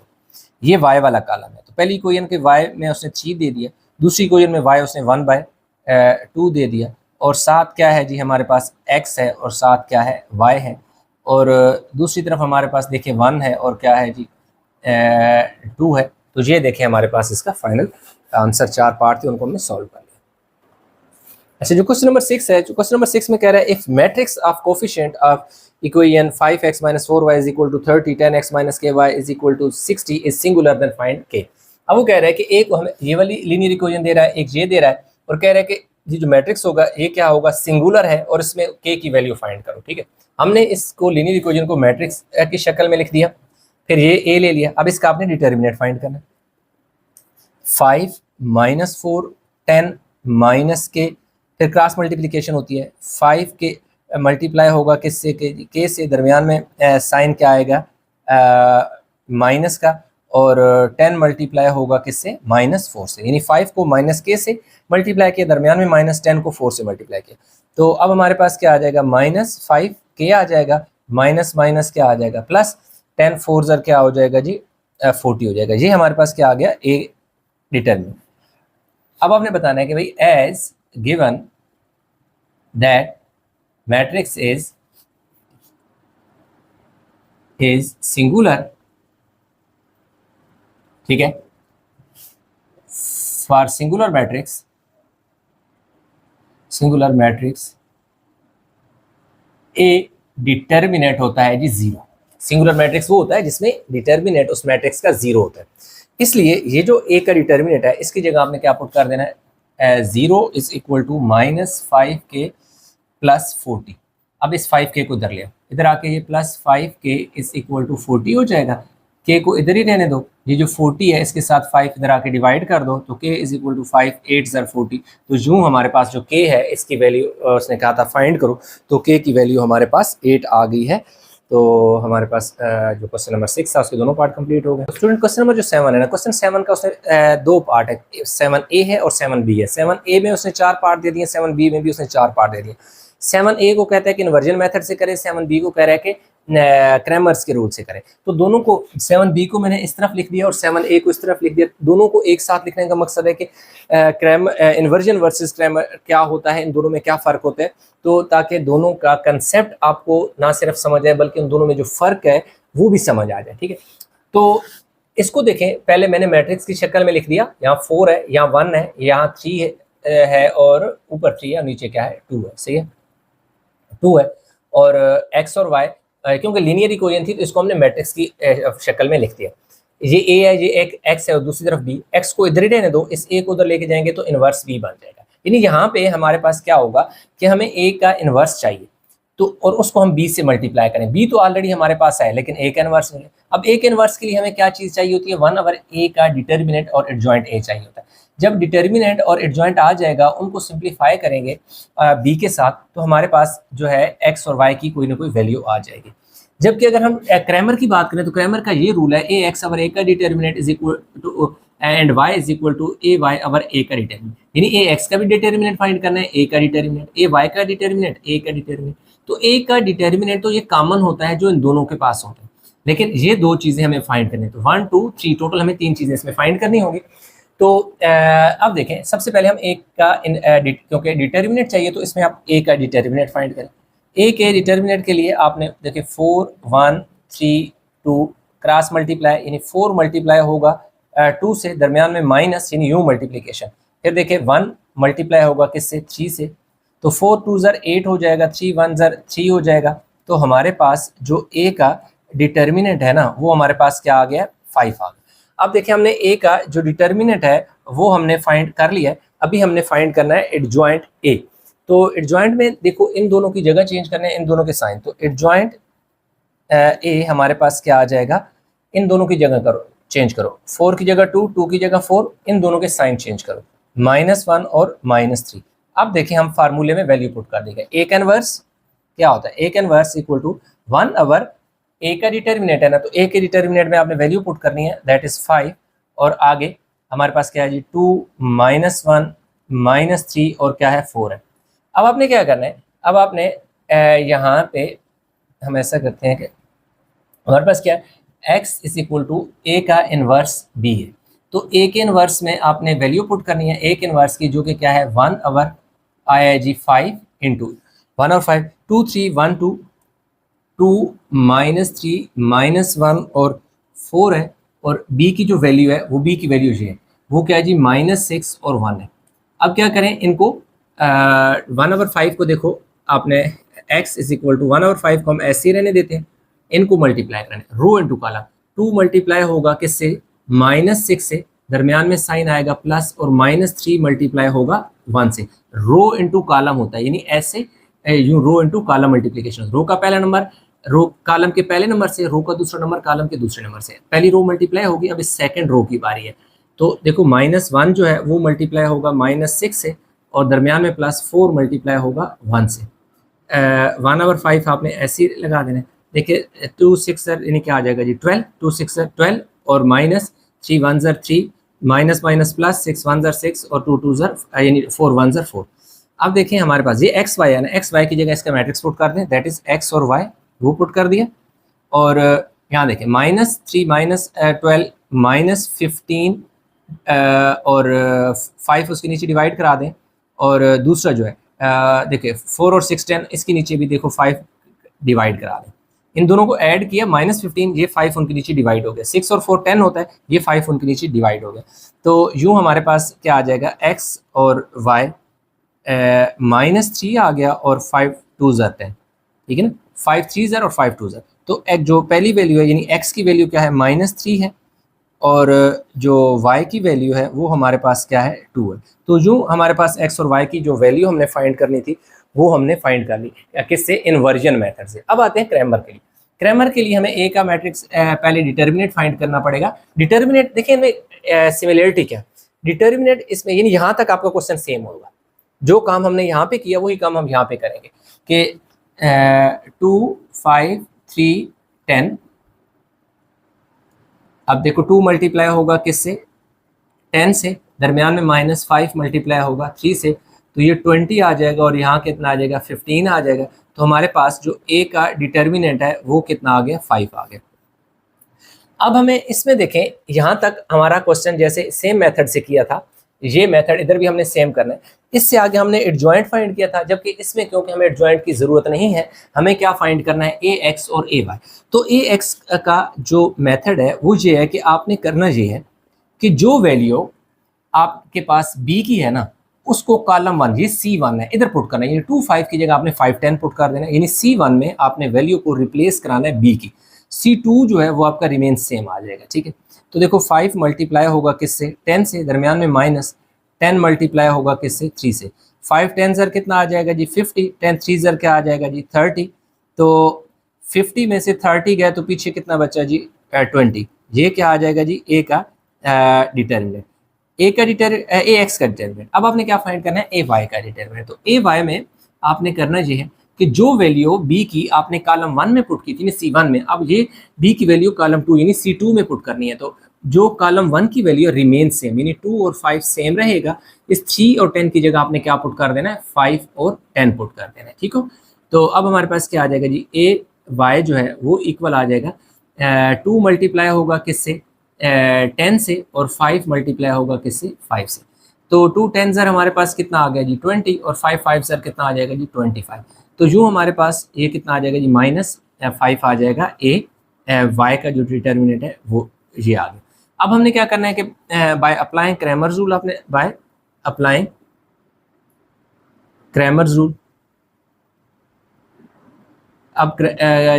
ये y वाला कॉलम है। तो पहली इक्वेशन के y में उसने 3 दे दिया, दूसरी इक्वेशन में y उसने 1/2 दे दिया, और साथ क्या है जी हमारे पास x है, और साथ क्या है y है, और दूसरी तरफ हमारे पास देखिए 1 है और क्या है जी 2 है। तो ये देखिए हमारे पास इसका फाइनल आंसर 4 पार्ट थे, उनको हमने सॉल्व कर लिया। अच्छा, जो क्वेश्चन नंबर 6 है, जो क्वेश्चन नंबर 6 में कह रहा है if matrix of coefficient of equation 5x - 4y = 30, 10x - ky = 60 is singular, then find k। अब वो कह रहा है कि एक हमें ये वाली लीनियर इक्वेशन दे रहा है, एक ये दे रहा है, और कह रहा है कि ये जो मैट्रिक्स होगा ये क्या होगा, सिंगुलर है, और इसमें k की वैल्यू फाइंड करो। ठीक है, हमने इसको लीनियर इक्वेशन को मैट्रिक्स की शक्ल में लिख दिया, फिर ये a ले लिया। अब इसका आपने डिटर्मिनेंट फाइंड करना है। 5 - 4 10 - k, फिर क्रॉस मल्टीप्लिकेशन होती है, 5 के मल्टीप्लाई होगा किससे, के से, दरमियान में साइन क्या आएगा माइनस का, और 10 मल्टीप्लाई होगा किससे, -4 से, यानी 5 को -k से मल्टीप्लाई किया, दरमियान में -10 को 4 से मल्टीप्लाई किया। तो अब हमारे पास क्या आ जाएगा, -5k आ जाएगा, माइनस माइनस क्या आ जाएगा, प्लस 10 4 ज़र क्या हो जाएगा जी 40 हो जाएगा। ये हमारे पास क्या आ गया, ए डिटरमिनेंट। अब आपने बताना है कि भाई as given that matrix is singular, ठीक है, for singular matrix A determinant होता है जी 0। सिंगुलर मैट्रिक्स वो होता है जिसमें डिटर्मिनेंट उस मैट्रिक्स का 0 होता है। इसलिए ये जो ए का डिटर्मिनेंट है, इसकी जगह आपने क्या पुट कर देना है, 0 = -5k + 40। अब इस 5k को इधर ले आओ, इधर आके ये +5k = 40 हो जाएगा। k को इधर ही रहने दो, ये जो 40 है इसके साथ 5 इधर आके डिवाइड कर दो, तो k = 5 8 ज़र 40। तो यूँ हमारे पास जो k है इसकी वैल्यू उसने कहा था फाइंड करो, तो k की वैल्यू हमारे पास 8 आ गई है। तो हमारे पास जो क्वेश्चन नंबर 6 था उसके दोनों पार्ट कंप्लीट हो गए। स्टूडेंट क्वेश्चन नंबर जो 7 है ना, क्वेश्चन 7 का उसने 2 पार्ट है, 7a है और 7b है। 7a में उसने 4 पार्ट दे दिए, 7b में भी उसने 4 पार्ट दे दिए। 7a को कहता है कि इन्वर्जन मेथड से करें, 7b को कह रहा है कि क्रैमर्स के रूल से करें। तो दोनों को 7b को मैंने इस तरफ लिख दिया और 7a को इस तरफ लिख दिया। दोनों को एक साथ लिखने का मकसद है कि इन्वर्जन वर्सेस क्रैमर क्या होता है, इन दोनों में क्या फ़र्क होता है, तो ताकि दोनों का कंसेप्ट आपको ना सिर्फ समझ आए बल्कि उन दोनों में जो फ़र्क है वो भी समझ आ जाए। ठीक है, तो इसको देखें, पहले मैंने मैट्रिक्स की शक्ल में लिख दिया, यहाँ 4 है, यहाँ 1 है, यहाँ 3 है और ऊपर 3 है और नीचे क्या है 2 है। सही है, 2 है, और x और y क्योंकि लीनियर इक्वेशन थी तो इसको हमने मैट्रिक्स की शक्ल में लिख दिया। ये a है, ये एक x है और दूसरी तरफ b, x को इधर ही रहने दो, इस a को उधर लेके जाएंगे तो इनवर्स b बन जाएगा। यानी यहाँ पे हमारे पास क्या होगा कि हमें a का इनवर्स चाहिए, तो और उसको हम b से मल्टीप्लाई करें। b तो ऑलरेडी हमारे पास है लेकिन a का इनवर्स नहीं है। अब a के इनवर्स के लिए हमें क्या चीज़ चाहिए होती है, 1/a का डिटर्मिनेंट और एडजॉइंट a चाहिए होता है। जब डिटर्मिनेंट और एडजॉइंट आ जाएगा, उनको सिंप्लीफाई करेंगे b के साथ, तो हमारे पास जो है x और y की कोई ना कोई वैल्यू आ जाएगी। जबकि अगर हम क्रैमर की बात करें तो क्रैमर का ये रूल है, a(x/a) का determinant is equal to and y is equal to a(y/a) का डिटर्मिनेंट। यानी a(x) का भी डिटर्मिनेंट फाइंड करना है, a का डिटर्मिनेंट, a(y) का डिटर्मिनेंट, a का डिटर्मिनेंट। तो a का डिटर्मिनेंट तो ये कॉमन होता है जो इन दोनों के पास होता है, लेकिन ये 2 चीज़ें हमें फाइंड करनी है। तो 1 2 3 टोटल हमें 3 चीज़ें इसमें फाइंड करनी होगी। तो अब देखें, सबसे पहले हम एक का क्योंकि डिटर्मिनेंट चाहिए तो इसमें आप a का डिटर्मिनेंट फाइंड करें। a के डिटर्मिनेंट के लिए आपने देखिए 4 1 3 2 क्रॉस मल्टीप्लाई, यानी 4 मल्टीप्लाई होगा 2 से, दरमियान में माइनस यानी यू मल्टीप्लिकेशन। फिर देखिए 1 मल्टीप्लाई होगा किससे, 3 से, तो 4 2 ज़र 8 हो जाएगा, 3 1 ज़र 3 हो जाएगा। तो हमारे पास जो a का डिटर्मिनेंट है ना, वो हमारे पास क्या आ गया, 5 आ गया। अब देखिए हमने a का जो डिटर्मिनेंट है वो हमने फाइंड कर लिया है, अभी हमने फाइंड करना है एडजॉइंट a। तो एडजॉइंट में देखो इन दोनों की जगह चेंज करने हैं, इन दोनों के साइन। तो एडजॉइंट a हमारे पास क्या आ जाएगा, इन दोनों की जगह करो चेंज करो, 4 की जगह 2 2 की जगह 4, इन दोनों के साइन चेंज करो, -1 और -3। अब देखिए हम फार्मूले में वैल्यू पुट कर देंगे। a का इनवर्स क्या होता है, a का इनवर्स इक्वल टू 1/a का डिटर्मिनेंट है ना, तो a के डिटर्मिनेंट में आपने वैल्यू पुट करनी है, दैट इज 5, और आगे हमारे पास क्या है जी 2 -1 -3 और क्या है 4 है। अब आपने क्या करना है, अब आपने यहाँ पे हम ऐसा करते हैं कि हमारे पास क्या है x इज इक्वल टू ए का इनवर्स b है। तो ए के इनवर्स में आपने वैल्यू पुट करनी है ए के इनवर्स की, जो कि क्या है 1/, आया है जी 5 इंटू 1/5, 2 3 1 2 2 -3 -1 और 4 है। और b की जो वैल्यू है वो b की वैल्यू ये है, वो क्या है जी -6 और 1 है। अब क्या करें इनको 1/5 को देखो आपने x इज इक्वल टू 1/5 को हम ऐसे ही रहने देते हैं, इनको मल्टीप्लाई करें रो इंटू कॉलम। 2 मल्टीप्लाई होगा किससे -6 से, दरमियान में साइन आएगा प्लस, और -3 मल्टीप्लाई होगा 1 से। रो इंटू कॉलम होता है, यानी ऐसे यूं रो इंटू कॉलम मल्टीप्लिकेशन। रो का पहला नंबर रो कॉलम के पहले नंबर से, रो का दूसरा नंबर कॉलम के दूसरे नंबर से। पहली रो मल्टीप्लाई होगी, अब इस सेकंड रो की बारी है। तो देखो -1 जो है वो मल्टीप्लाई होगा -6 से, और दरमियान में +4 मल्टीप्लाई होगा 1 से। 1/5 आपने ऐसे ही लगा देना है। देखिए 2 6 यानी क्या आ जाएगा जी 12, 2 6 12 और -3 1 3 माइनस माइनस प्लस 6 1 6 और 2 2 यानी 4 1 4। अब देखिए हमारे पास ये एक्स वाई है ना, एक्स वाई की जगह इसका मैट्रिक्स पुट कर दें, दैट इज एक्स और वाई, वो पुट कर दिया। और यहाँ देखिए -3 -12 -15 और 5 उसके नीचे डिवाइड करा दें। और दूसरा जो है देखिए 4 और 6 10, इसके नीचे भी देखो 5 डिवाइड करा दें। इन दोनों को ऐड किया -15, ये 5 उनके नीचे डिवाइड हो गया। 6 और 4 10 होता है, ये 5 उनके नीचे डिवाइड हो गया। तो यूँ हमारे पास क्या आ जाएगा x और y -3 आ गया और 5 2 10, ठीक है ना, 5 3 और 5 2 10। तो एक जो पहली वैल्यू है यानी x की वैल्यू क्या है -3 है, और जो y की वैल्यू है वो हमारे पास क्या है 2 है। तो यूँ हमारे पास x और y की जो वैल्यू हमने फाइंड करनी थी वो हमने फाइंड कर ली किससे, इन्वर्जन मेथड से। अब आते हैं क्रैमर के लिए। क्रैमर के लिए हमें ए का मैट्रिक्स पहले डिटर्मिनेट फाइंड करना पड़ेगा। डिटर्मिनेट देखिए हमें सिमिलरिटी क्या, डिटर्मिनेट इसमें यानी यहाँ तक आपका क्वेश्चन सेम होगा, जो काम हमने यहाँ पे किया वही काम हम यहाँ पे करेंगे कि 2 5 3 10। अब देखो 2 मल्टीप्लाई होगा किससे 10 से, दरमियान में -5 मल्टीप्लाई होगा 3 से, तो ये 20 आ जाएगा, और यहाँ कितना आ जाएगा 15 आ जाएगा। तो हमारे पास जो ए का डिटर्मिनेंट है वो कितना आ गया 5 आ गया। अब हमें इसमें देखें, यहाँ तक हमारा क्वेश्चन जैसे सेम मेथड से किया था, ये मेथड इधर भी हमने सेम करना है। इससे आगे हमने एडजॉइंट फाइंड किया था, जबकि इसमें क्योंकि हमें एडजॉइंट की ज़रूरत नहीं है, हमें क्या फाइंड करना है ए एक्स और ए वाई। तो ए एक्स का जो मेथड है वो ये है कि आपने करना ये है कि जो वैल्यू आपके पास बी की है ना, उसको कॉलम 1 ये C1 है इधर पुट करना है, यानी 2 5 की जगह आपने 5 10 पुट कर देना है, यानी C1 में आपने वैल्यू को रिप्लेस कराना है बी की। C2 जो है वो आपका रिमेन सेम आ जाएगा, ठीक है। तो देखो 5 मल्टीप्लाई होगा किससे 10 से, दरमियान में -10 मल्टीप्लाई होगा किससे 3 से। 5 10 ज़र कितना आ जाएगा जी 50, 10 3 ज़र क्या आ जाएगा जी 30। तो 50 में से 30 गया तो पीछे कितना बचा जी 20। ये क्या आ जाएगा जी ए का डिटर्मिनेंट, ए एक्स का डिटर्मिनेंट। अब आपने क्या फाइंड करना है ए वाई का डिटर्मिनेंट। तो ए वाई में आपने करना ये है कि जो वैल्यू बी की आपने कॉलम 1 में पुट की थी C1 में, अब ये बी की वैल्यू कॉलम 2 यानी C2 में पुट करनी है। तो जो कॉलम 1 की वैल्यू रिमेन सेम, यानी 2 और 5 सेम रहेगा, इस 3 और 10 की जगह आपने क्या पुट कर देना है 5 और 10 पुट कर देना है, ठीक हो। तो अब हमारे पास क्या आ जाएगा जी ए वाई जो है वो इक्वल आ जाएगा 2 मल्टीप्लाई होगा किससे 10 से, और 5 मल्टीप्लाई होगा किससे 5 से। तो 2 10 ज़र हमारे पास कितना आ गया जी 20, और 5 5 ज़र कितना आ जाएगा जी 25। तो यूँ हमारे पास ये कितना आ जाएगा जी -5 आ जाएगा ए वाई का जो डिटर्मिनेंट है वो ये आ गया। अब हमने क्या करना है कि बाय अप्लाइंग क्रैमर्स रूल, आपने बाय अप्लाइंग क्रैमर्स रूल, अब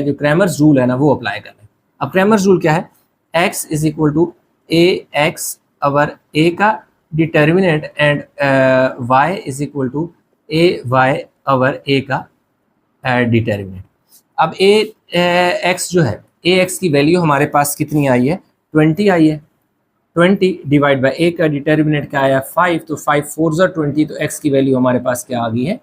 जो क्रैमर्स रूल है ना वो अप्लाई करना है। अब क्रैमर्स रूल क्या है, x is equal to A x over a का determinant and y is equal to A y over a का डिटर्मिनेंट। अब ए एक्स जो है ए एक्स की वैल्यू हमारे पास कितनी आई है 20 आई है, 20 डिवाइड बाय ए का डिटर्मिनेंट क्या आया 5, तो 5 4 ज़र 20, तो x की वैल्यू हमारे पास क्या आ गई है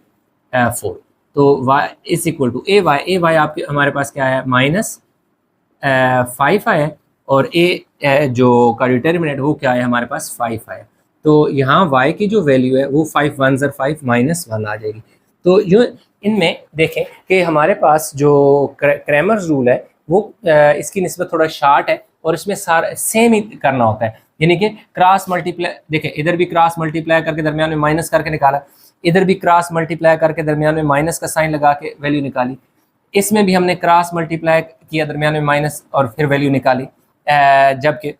4। तो y is equal to A Y आपके हमारे पास क्या आया -5 आया, और ए जो का डिटर्मिनेंट वो क्या है हमारे पास 5 आया। तो यहाँ y की जो वैल्यू है वो 5 1 ज़र 5 -1 आ जाएगी। तो यूँ इनमें देखें कि हमारे पास जो क्रैमर्स रूल है वो इसकी निस्बत थोड़ा शार्ट है और इसमें सारा सेम ही करना होता है, यानी कि क्रॉस मल्टीप्लाई, देखें इधर भी क्रॉस मल्टीप्लाई करके दरमियान में माइनस करके निकाला, इधर भी क्रॉस मल्टीप्लाई करके दरमियान में माइनस का साइन लगा के वैल्यू निकाली, इसमें भी हमने क्रॉस मल्टीप्लाई किया दरमियान में माइनस और फिर वैल्यू निकाली, जबकि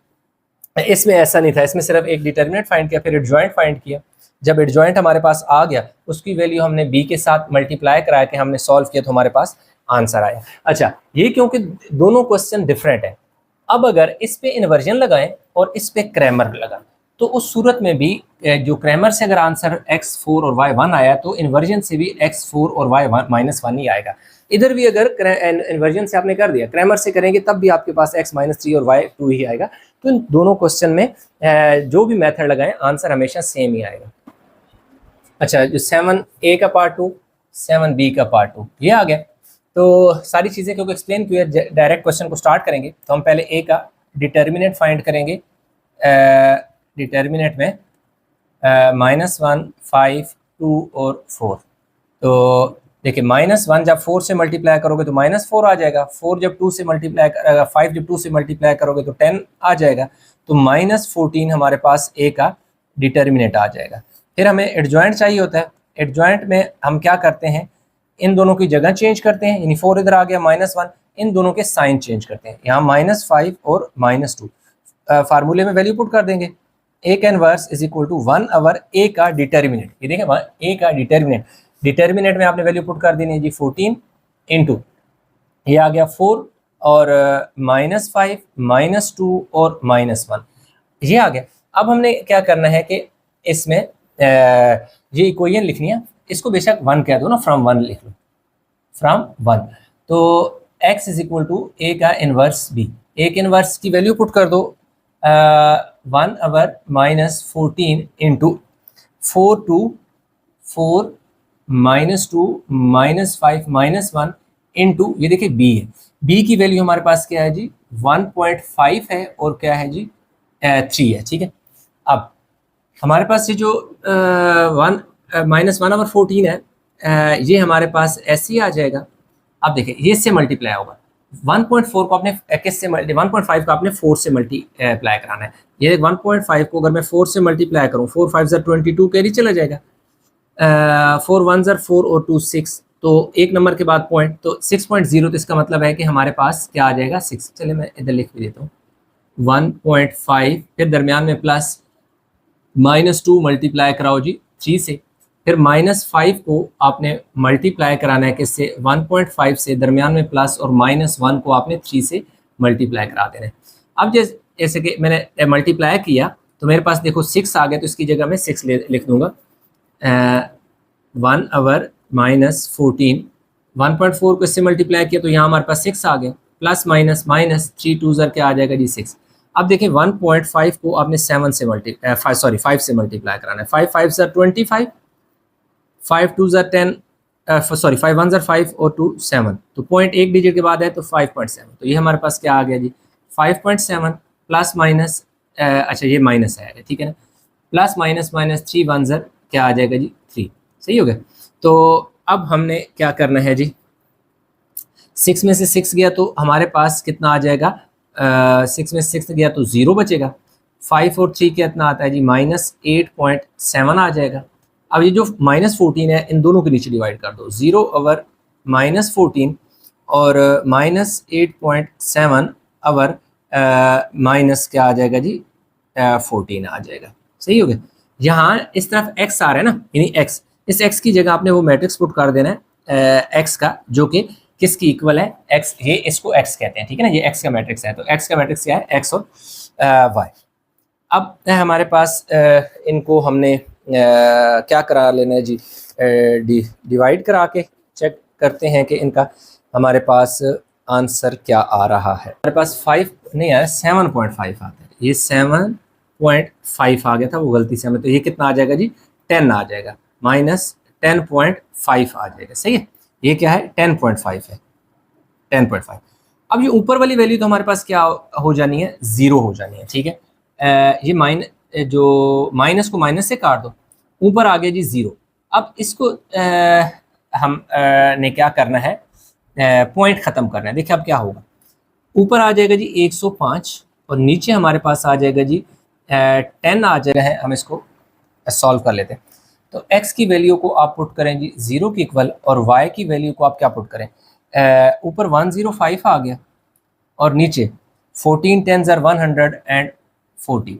इसमें ऐसा नहीं था, इसमें सिर्फ एक डिटर्मिनेंट फाइंड किया फिर एडजॉइंट फाइंड किया। जब एडजॉइंट हमारे पास आ गया उसकी वैल्यू हमने बी के साथ मल्टीप्लाई करा के हमने सॉल्व किया तो हमारे पास आंसर आया। अच्छा, ये क्योंकि दोनों क्वेश्चन डिफरेंट है, अब अगर इस पे इन्वर्जन लगाएं और इस पे क्रैमर लगाएं तो उस सूरत में भी जो क्रैमर से अगर आंसर x4 और y1 आया तो इन्वर्जन से भी x4 और y1 -1 ही आएगा। इधर भी अगर इन्वर्जन से आपने कर दिया, क्रैमर से करेंगे तब भी आपके पास x -3 और y2 ही आएगा। तो इन दोनों क्वेश्चन में जो भी मेथड लगाएं आंसर हमेशा सेम ही आएगा। अच्छा, जो 7a का पार्ट 2, 7b का पार्ट 2 ये आ गया। तो सारी चीज़ें क्योंकि एक्सप्लेन किया, डायरेक्ट क्वेश्चन को स्टार्ट करेंगे तो हम पहले a का डिटर्मिनेंट फाइंड करेंगे। डिटर्मिनेंट में -1 5 2 और 4। तो देखिए -1 जब 4 से मल्टीप्लाई करोगे तो -4 आ जाएगा, 4 जब 2 से मल्टीप्लाई 5 जब 2 से मल्टीप्लाई करोगे तो 10 आ जाएगा, तो -14 हमारे पास a का डिटर्मिनेंट आ जाएगा। फिर हमें एडजॉइंट चाहिए होता है, एडजॉइंट में हम क्या करते हैं, इन दोनों की जगह चेंज करते हैं, यानी 4 इधर आ गया -1, इन दोनों के साइन चेंज करते हैं, यहाँ -5 और -2 फार्मूले में वैल्यू पुट कर देंगे, a का inverse is equal to 1/a का डिटर्मिनेंट। ये देखें a का डिटर्मिनेंट में आपने वैल्यू पुट कर देनी है जी 14 इंटू ये आ गया 4 और -5 -2 और -1 ये आ गया। अब हमने क्या करना है कि इसमें ये इक्वेशन लिखनी है, इसको बेशक 1 कह दो ना, फ्रॉम 1 लिख लो, फ्रॉम 1। तो x is equal to a का इनवर्स b, a के इनवर्स की वैल्यू पुट कर दो 1/-14 इंटू 4 2 4 -2 -5 -1 इंटू ये देखिए b है, b की वैल्यू हमारे पास क्या है जी 1.5 है और क्या है जी 3 है। ठीक है, अब हमारे पास ये जो -1/14 है ये हमारे पास ऐसे ही आ जाएगा। अब देखिए ये इससे मल्टीप्लाई होगा, 1.4 को आपने किस से 1.5 को आपने 4 से मल्टीप्लाई कराना है। ये 1.5 को अगर मैं 4 से मल्टीप्लाई करूँ, 4 5 ज़र 22 कैरी चला जाएगा, 4 1 ज़र 4 और 2 6, तो एक नंबर के बाद पॉइंट, तो 6.0, तो इसका मतलब है कि हमारे पास क्या आ जाएगा 6। चलिए मैं इधर लिख भी देता हूँ 1.5, फिर दरमियान में प्लस -2 मल्टीप्लाई कराओ जी 3 से, फिर -5 को आपने मल्टीप्लाई कराना है किससे 1.5 से, दरमियान में प्लस, और -1 को आपने 3 से मल्टीप्लाई करा देना है। अब जैसे कि मैंने मल्टीप्लाई किया तो मेरे पास देखो 6 आ गया, तो इसकी जगह मैं 6 लिख दूंगा 1/-14, 1.4 को इससे मल्टीप्लाई किया तो यहाँ हमारे पास 6 आ गया, प्लस माइनस माइनस 3 2 ज़र क्या आ जाएगा जी 6। अब देखिए 1.5 को आपने 5 से मल्टीप्लाई कराना है, 5 5 ज़र 25, 5 2 ज़र 10, 5 1 ज़र 5 और 2 7, तो पॉइंट एक डिजिट के बाद है तो 5.7, तो ये हमारे पास क्या आ गया जी 5.7 प्लस माइनस, अच्छा ये माइनस आएगा, ठीक है ना, प्लस माइनस माइनस 3 1 ज़र क्या आ जाएगा जी 3, सही हो गया। तो अब हमने क्या करना है जी, 6 में से 6 गया तो हमारे पास कितना आ जाएगा, 6 में से 6 गया तो 0 बचेगा, 5 और 3 कितना आता है जी -8.7 आ जाएगा। अब ये जो -14 है इन दोनों के नीचे डिवाइड कर दो, 0/-14 और -8.7 अवर माइनस क्या आ जाएगा जी 14 आ जाएगा, सही हो गया। यहाँ इस तरफ x आ रहा है ना, यानी x, इस x की जगह आपने वो मैट्रिक्स पुट कर देना है x का, जो कि किसकी इक्वल है x, ये इसको x कहते हैं, ठीक है ना, ये x का मैट्रिक्स है, तो x का मैट्रिक्स क्या है x और y। अब हमारे पास इनको हमने क्या करा लेना है जी, डिवाइड करा के चेक करते हैं कि इनका हमारे पास आंसर क्या आ रहा है। हमारे पास 5 नहीं आया, 7.5 आता है, ये 7.5 आ गया था, वो गलती से हमें, तो ये कितना आ जाएगा जी 10 आ जाएगा, -10.5 आ जाएगा, सही है, ये क्या है 10.5 है, 10.5। अब ये ऊपर वाली वैल्यू तो हमारे पास क्या हो जानी है, 0 हो जानी है, ठीक है। ये जो माइनस को माइनस से काट दो, ऊपर आ गया जी 0। अब इसको हम ने क्या करना है, पॉइंट ख़त्म करना है। देखिए अब क्या होगा, ऊपर आ जाएगा जी 105 और नीचे हमारे पास आ जाएगा जी 10 आ जाएगा है। हम इसको सॉल्व कर लेते हैं। तो x की वैल्यू को आप पुट करें जी 0 की इक्वल, और y की वैल्यू को आप क्या पुट करें, ऊपर 105 आ गया और नीचे 14 10 are 140।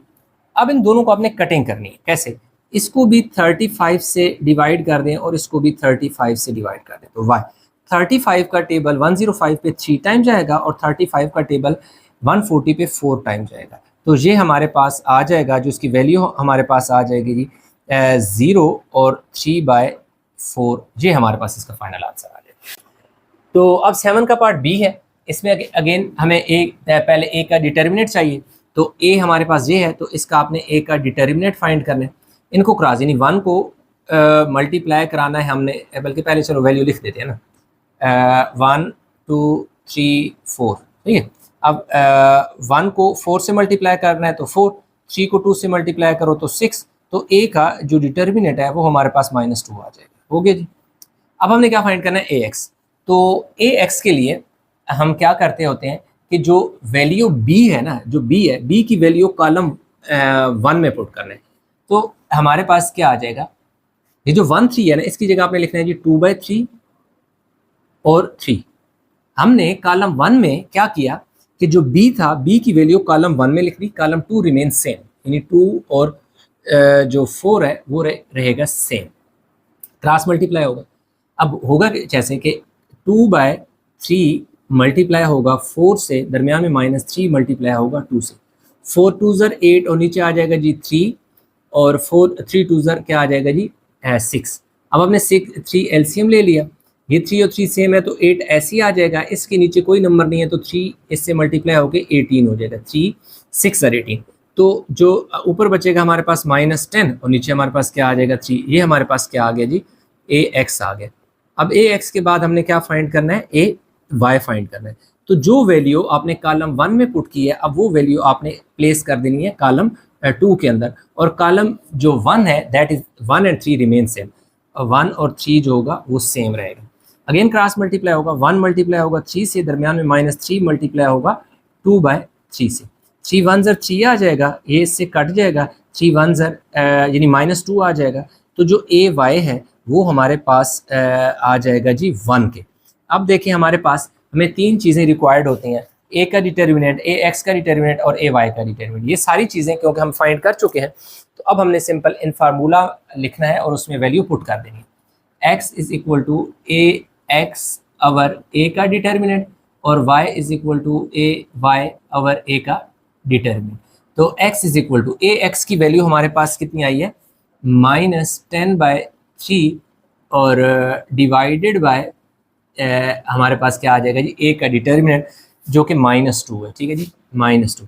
अब इन दोनों को आपने कटिंग करनी है। कैसे, इसको भी 35 से डिवाइड कर दें और इसको भी 35 से डिवाइड कर दें। तो y 35 का टेबल 105 पे 3 टाइम जाएगा और 35 का टेबल 140 पे 4 टाइम जाएगा। तो ये हमारे पास आ जाएगा, जो इसकी वैल्यू हमारे पास आ जाएगी जी 0 और 3/4। ये हमारे पास इसका फाइनल आंसर आ जाएगा। तो अब 7 का पार्ट बी है। इसमें अगेन हमें पहले ए का डिटर्मिनेट चाहिए। तो ए हमारे पास ये है, तो इसका आपने ए का डिटर्मिनेट फाइंड करना है। इनको क्रॉस यानी 1 को मल्टीप्लाई कराना है हमने, बल्कि पहले चलो वैल्यू लिख देते हैं ना, 1 2 3 4, ठीक है। अब 1 को 4 से मल्टीप्लाई करना है तो 4, 3 को 2 से मल्टीप्लाई करो तो 6। तो ए का जो डिटर्मिनेट है वो हमारे पास -2 आ जाएगा। हो गया जी। अब हमने क्या फाइंड करना है, ए एक्स। तो ए एक्स के लिए हम क्या करते होते हैं कि जो वैल्यू बी है ना, जो बी है, बी की वैल्यू कॉलम 1 में पुट करना है। तो हमारे पास क्या आ जाएगा, ये जो 1 3 है ना, इसकी जगह आपने लिखना है जी 2/3 और 3। हमने कॉलम 1 में क्या किया कि जो b था, b की वैल्यू कॉलम 1 में लिख दी, कॉलम 2 रिमेन सेम, यानी 2 और जो 4 है वो रहेगा सेम, क्रॉस मल्टीप्लाई होगा। अब होगा जैसे कि 2/3 मल्टीप्लाई होगा 4 से, दरमियान में -3 मल्टीप्लाई होगा 2 से, 4 2 8 और नीचे आ जाएगा जी 3 और 3 2 क्या आ जाएगा जी 6। अब हमने 3 एलसीएम ले लिया, ये 3 और 3 सेम है तो 8 ऐसे ही आ जाएगा। इसके नीचे कोई नंबर नहीं है तो 3 इससे मल्टीप्लाई होकर 18 हो जाएगा, 3 6 और 18। तो जो ऊपर बचेगा हमारे पास -10 और नीचे हमारे पास क्या आ जाएगा 3। ये हमारे पास क्या आ गया जी, ए एक्स आ गया। अब ए एक्स के बाद हमने क्या फाइंड करना है, ए वाई फाइंड करना है। तो जो वैल्यू आपने कॉलम 1 में पुट की है, अब वो वैल्यू आपने प्लेस कर देनी है कॉलम 2 के अंदर, और कॉलम जो 1 है दैट इज 1 और 3 रिमेन सेम, 1 और 3 जो होगा वो सेम रहेगा। अगेन क्रॉस मल्टीप्लाई होगा, 1 मल्टीप्लाई होगा 3 से, दरमियान में -3 मल्टीप्लाई होगा 2/3 से, 3 1 3 आ जाएगा, ये इससे कट जाएगा, 3 1 यानी -2 आ जाएगा। तो जो ए वाई है वो हमारे पास आ जाएगा जी 1 के। अब देखिए हमारे पास हमें 3 चीज़ें रिक्वायर्ड होती हैं, ए का डिटर्मिनेंट, ए एक्स का डिटर्मिनेंट और ए वाई का डिटर्मिनेंट। ये सारी चीज़ें क्योंकि हम फाइंड कर चुके हैं, तो अब हमने सिंपल इन फार्मूला लिखना है और उसमें वैल्यू पुट कर देनी है। X is equal to A x over a का डिटर्मिनेंट और y is equal to A y over a का डिटर्मिनेंट। तो x is equal to A x की वैल्यू हमारे पास कितनी आई है, -10/3 और डिवाइडेड बाय हमारे पास क्या आ जाएगा जी, a का डिटर्मिनेंट जो कि -2 है, ठीक है जी, -2।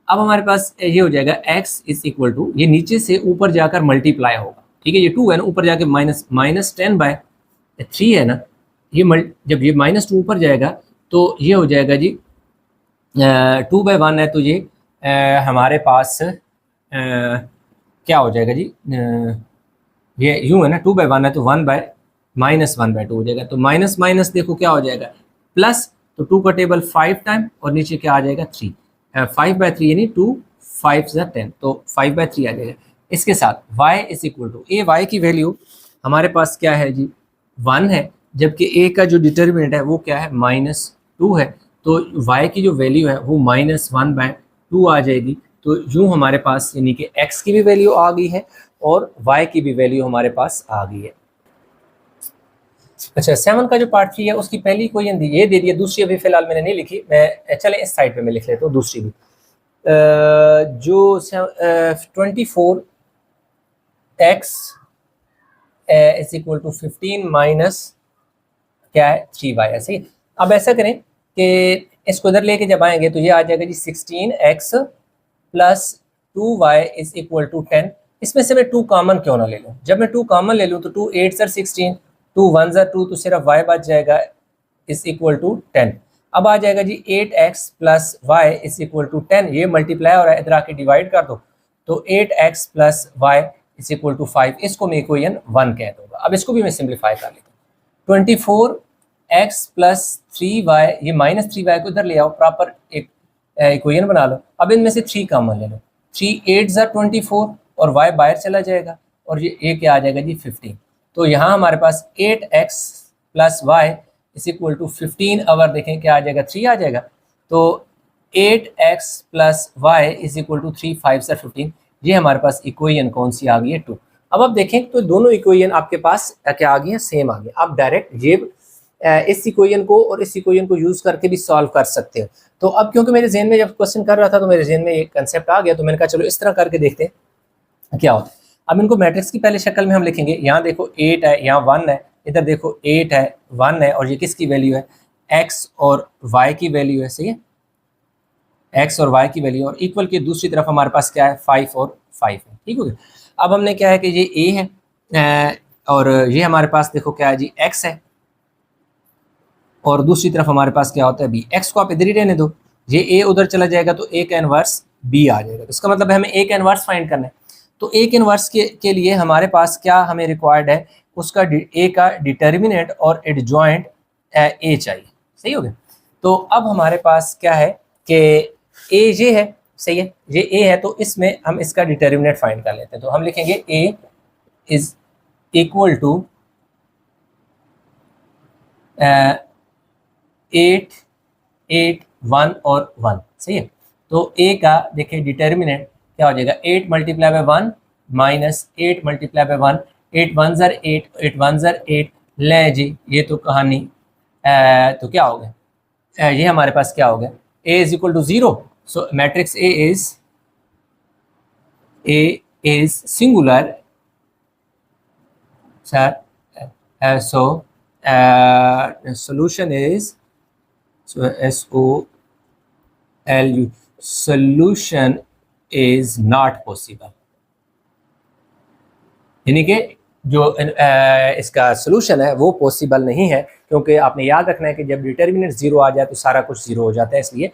अब हमारे पास ये हो जाएगा x इज इक्वल टू, ये नीचे से ऊपर जाकर मल्टीप्लाई होगा, ठीक है, ये 2 है ना, ऊपर जाके -10/3 है ना, ये जब ये -2 ऊपर जाएगा तो ये हो जाएगा जी 2/1 है, तो ये हमारे पास क्या हो जाएगा जी, ये यूँ है ना, 2/1 है तो 1/-1/2 हो जाएगा। तो माइनस माइनस देखो क्या हो जाएगा, प्लस, तो 2 का टेबल 5 टाइम और नीचे क्या आ जाएगा 3, 5/3 यानी 2 5 10, तो 5/3 आ जाएगा। इसके साथ y is equal to A Y की वैल्यू हमारे पास क्या है जी 1 है, जबकि a का जो डिटर्मिनेंट है वो क्या है -2 है, तो y की जो वैल्यू है वो -1/2 आ जाएगी। तो यूँ हमारे पास यानी कि x की भी वैल्यू आ गई है और y की भी वैल्यू हमारे पास आ गई है। अच्छा, 7 का जो पार्ट 3 है उसकी पहली कोई ये दे दी है, दूसरी अभी फिलहाल मैंने नहीं लिखी, मैं चले इस साइड पे मैं लिख लेता हूँ दूसरी भी। जो 24x is equal to 15 minus क्या है 3y, ऐसे ही। अब ऐसा करें कि इसको इधर लेके जब आएंगे तो ये आ जाएगा जी 16x plus 2y is equal to 10। इसमें से मैं 2 कॉमन क्यों ना ले लूँ, जब मैं 2 कॉमन ले लूँ तो 2 8 16, 2 1 2, तो सिर्फ y बच जाएगा इज इक्वल टू 10। अब आ जाएगा जी 8x plus Y is equal to 10, ये मल्टीप्लाई और इधर आके डिवाइड कर दो, तो 8x plus Y is equal to 5, इसको मैं इक्वेशन 1 कह दूंगा। अब इसको भी मैं सिंप्लीफाई कर लेता हूँ। 24x प्लस 3y, ये माइनस 3y को इधर ले आओ, प्रॉपर एक इक्वेशन बना लो। अब इनमें से 3 कॉमन ले लो, 3 8 ज़ा 24 और y बाहर चला जाएगा और ये क्या आ जाएगा जी 15। तो यहाँ हमारे पास 8x plus Y is equal to 15, अवर देखें क्या आ जाएगा 3 आ जाएगा। तो 8x plus Y is equal to 3 5 से 15, ये हमारे पास इक्वेशन कौन सी आ गई है 2। अब आप देखें तो दोनों इक्वेशन आपके पास क्या आ गई है, सेम आ गई। आप डायरेक्ट ये इस इक्वेशन को और इस इक्वेशन को यूज़ करके भी सॉल्व कर सकते हो। तो अब क्योंकि मेरे जहन में जब क्वेश्चन कर रहा था तो मेरे जहन में ये कंसेप्ट आ गया, तो मैंने कहा चलो इस तरह करके देखते हैं क्या होता है। अब इनको मैट्रिक्स की पहले शक्ल में हम लिखेंगे। यहाँ देखो 8 है, यहाँ 1 है, इधर देखो 8 है 1 है, और ये किसकी वैल्यू है, x और y की वैल्यू है, सही है, x और y की वैल्यू, और इक्वल की दूसरी तरफ हमारे पास क्या है 5 और 5 है, ठीक हो गया। अब हमने क्या है कि ये a है और ये हमारे पास देखो क्या है जी x है, और दूसरी तरफ हमारे पास क्या होता है b। x को आप इधर ही रहने दो, ये a उधर चला जाएगा तो a का इनवर्स b आ जाएगा। इसका मतलब है हमें a का इनवर्स फाइंड करना है। तो a के इनवर्स के लिए हमारे पास क्या हमें रिक्वायर्ड है, उसका a का डिटर्मिनेंट और एडजॉइंट a चाहिए, सही हो गया। तो अब हमारे पास क्या है कि a ये है, सही है, ये a है, तो इसमें हम इसका डिटर्मिनेंट फाइंड कर लेते हैं। तो हम लिखेंगे a इज इक्वल टू 8 8 1 और 1, सही है। तो a का देखिए डिटर्मिनेंट क्या हो जाएगा, 8 multiply by 1 minus 8 multiply by 1, 8 1 ज़र 8, 8 1 ज़र 8, ले जी ये तो कहानी तो क्या हो गया, ये हमारे पास क्या हो गया, a is equal to 0। So matrix a is singular sir, so solution is, so SOLU, solution is not possible, यानी कि जो इसका सोल्यूशन है वो पॉसिबल नहीं है, क्योंकि आपने याद रखना है कि जब डिटर्मिनेंट 0 आ जाए तो सारा कुछ 0 हो जाता है, इसलिए